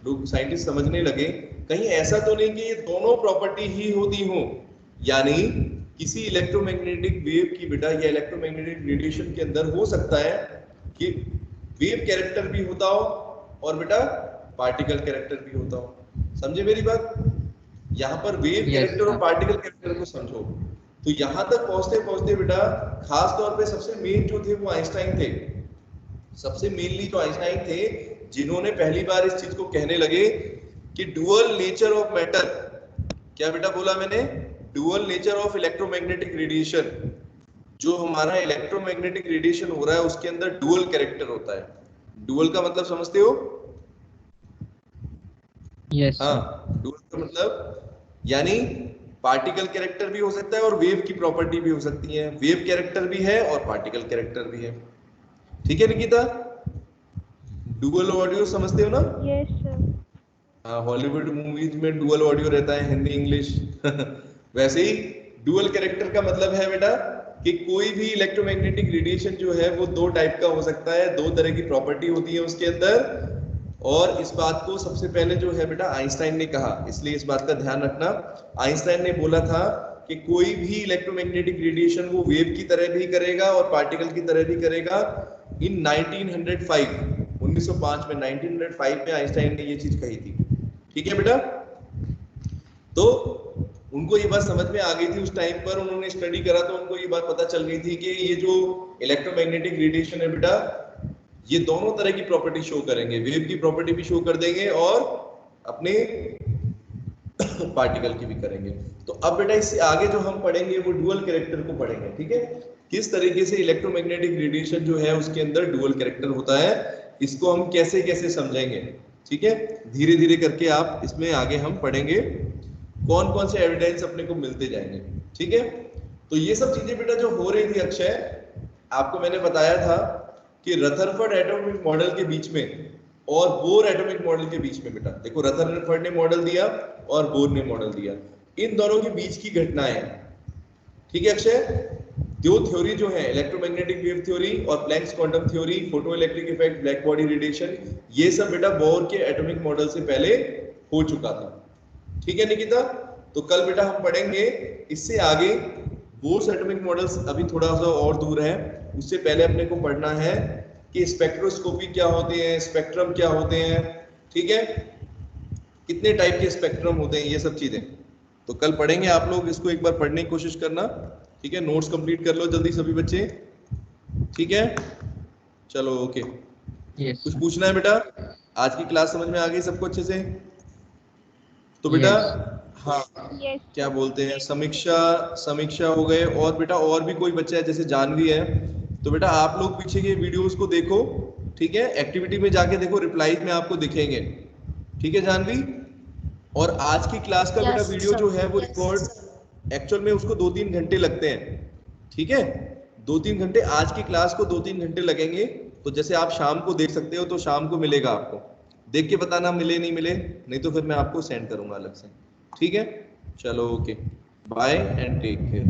लोग साइंटिस्ट समझने लगे कहीं ऐसा तो नहीं कि ये दोनों प्रॉपर्टी ही होती हो, यानी किसी इलेक्ट्रोमैग्नेटिक वेव की बेटा या इलेक्ट्रोमैग्नेटिक रेडिएशन के अंदर हो सकता है कि वेव कैरेक्टर भी होता हो और बेटा पार्टिकल कैरेक्टर भी होता हो। समझे मेरी बात? यहाँ पर वेव कैरेक्टर और पार्टिकल कैरेक्टर को समझो। तो यहाँ तक पहुंचते पहुंचते बेटा खास तौर पे सबसे मेन जो थे वो आइंस्टाइन थे। सबसे मेनली जो आइंस्टाइन थे जिन्होंने पहली बार इस चीज को कहने लगे कि डुअल नेचर ऑफ मैटर, क्या बेटा बोला मैंने? Dual nature of electromagnetic radiation. जो हमारा इलेक्ट्रोमैग्नेटिक रेडिएशन हो रहा है उसके अंदर डुअल कैरेक्टर होता है। डुअल का मतलब समझते हो? यस हाँ, डुअल का मतलब यानी पार्टिकल कैरेक्टर भी हो सकता है और वेव की प्रॉपर्टी भी हो सकती है। वेव कैरेक्टर भी है और पार्टिकल कैरेक्टर भी है। ठीक है निकिता? डुअल ऑडियो समझते हो ना? Yes sir. हाँ, हॉलीवुड मूवीज में डुअल ऑडियो रहता है, हिंदी इंग्लिश। वैसे ही डुअल कैरेक्टर का मतलब है बेटा कि कोई भी इलेक्ट्रोमैग्नेटिक रेडिएशन जो है वो दो टाइप का हो सकता है, दो तरह की प्रॉपर्टी होती है उसके अंदर। और इस बात को सबसे पहले जो है बेटा आइंस्टाइन ने कहा, इसलिए इस बात का ध्यान रखना। आइंस्टाइन ने बोला था कि कोई भी इलेक्ट्रोमैग्नेटिक रेडिएशन वो वेव की तरह भी करेगा और पार्टिकल की तरह भी करेगा। इन 1905 में 1905 में आइंस्टाइन ने ये चीज कही थी। ठीक है बेटा? तो उनको ये बात समझ में आ गई थी उस टाइम पर, उन्होंने स्टडी करा तो उनको ये बात पता चल गई थी कि ये जो इलेक्ट्रोमैग्नेटिक रेडिएशन है बेटा ये दोनों तरह की प्रॉपर्टी शो करेंगे, वेव की प्रॉपर्टी भी शो कर देंगे और अपने पार्टिकल की भी करेंगे। तो अब बेटा इससे आगे जो हम पढ़ेंगे वो डुअल कैरेक्टर को पढ़ेंगे। ठीक है? किस तरीके से इलेक्ट्रोमैग्नेटिक रेडिएशन जो है उसके अंदर डुअल कैरेक्टर होता है, इसको हम कैसे कैसे समझेंगे। ठीक है? धीरे धीरे करके आप इसमें आगे हम पढ़ेंगे कौन कौन से एविडेंस अपने को मिलते जाएंगे। ठीक है? तो ये सब चीजें बेटा जो हो रही थी अक्षय, आपको मैंने बताया था कि रदरफोर्ड एटॉमिक मॉडल के बीच में और बोर एटॉमिक मॉडल के बीच में बेटा देखो, रदरफोर्ड ने मॉडल दिया और बोर ने मॉडल दिया, इन दोनों के बीच की घटनाएं। ठीक है अक्षय? दो थ्योरी जो है इलेक्ट्रोमैग्नेटिक वेव थ्योरी और Planck's quantum theory, photo electric effect, black body radiation, ये सब बेटा बोर के एटॉमिक मॉडल से पहले हो चुका था। ठीक है निकिता? तो कल बेटा हम पढ़ेंगे इससे आगे बोर्स एटॉमिक मॉडल्स, अभी थोड़ा सा और दूर है। उससे पहले अपने को पढ़ना है कि स्पेक्ट्रोस्कोपी क्या होते हैं, स्पेक्ट्रम क्या होते हैं। ठीक है? कितने टाइप के स्पेक्ट्रम होते हैं, ये सब चीजें। तो कल पढ़ेंगे आप लोग, इसको एक बार पढ़ने की कोशिश करना, ठीक है। नोट्स कंप्लीट कर लो जल्दी सभी बच्चे, ठीक है। चलो ओके, यस कुछ पूछना है बेटा? आज की क्लास समझ में आ गई सबको अच्छे से? तो बेटा हाँ यस क्या बोलते हैं, समीक्षा हो गए, और बेटा और भी कोई बच्चा है जैसे जानवी है, तो बेटा आप लोग पीछे के वीडियोस को देखो, ठीक है। एक्टिविटी में जाके देखो, रिप्लाईज में आपको दिखेंगे, ठीक है जानवी। और आज की क्लास का बेटा वीडियो जो है वो रिकॉर्ड एक्चुअल में उसको 2-3 घंटे लगते हैं, ठीक है। 2-3 घंटे आज की क्लास को 2-3 घंटे लगेंगे। तो जैसे आप शाम को देख सकते हो तो शाम को मिलेगा आपको, देख के बताना मिले नहीं मिले, नहीं तो फिर मैं आपको सेंड करूंगा अलग से, ठीक है। चलो okay, bye and take care.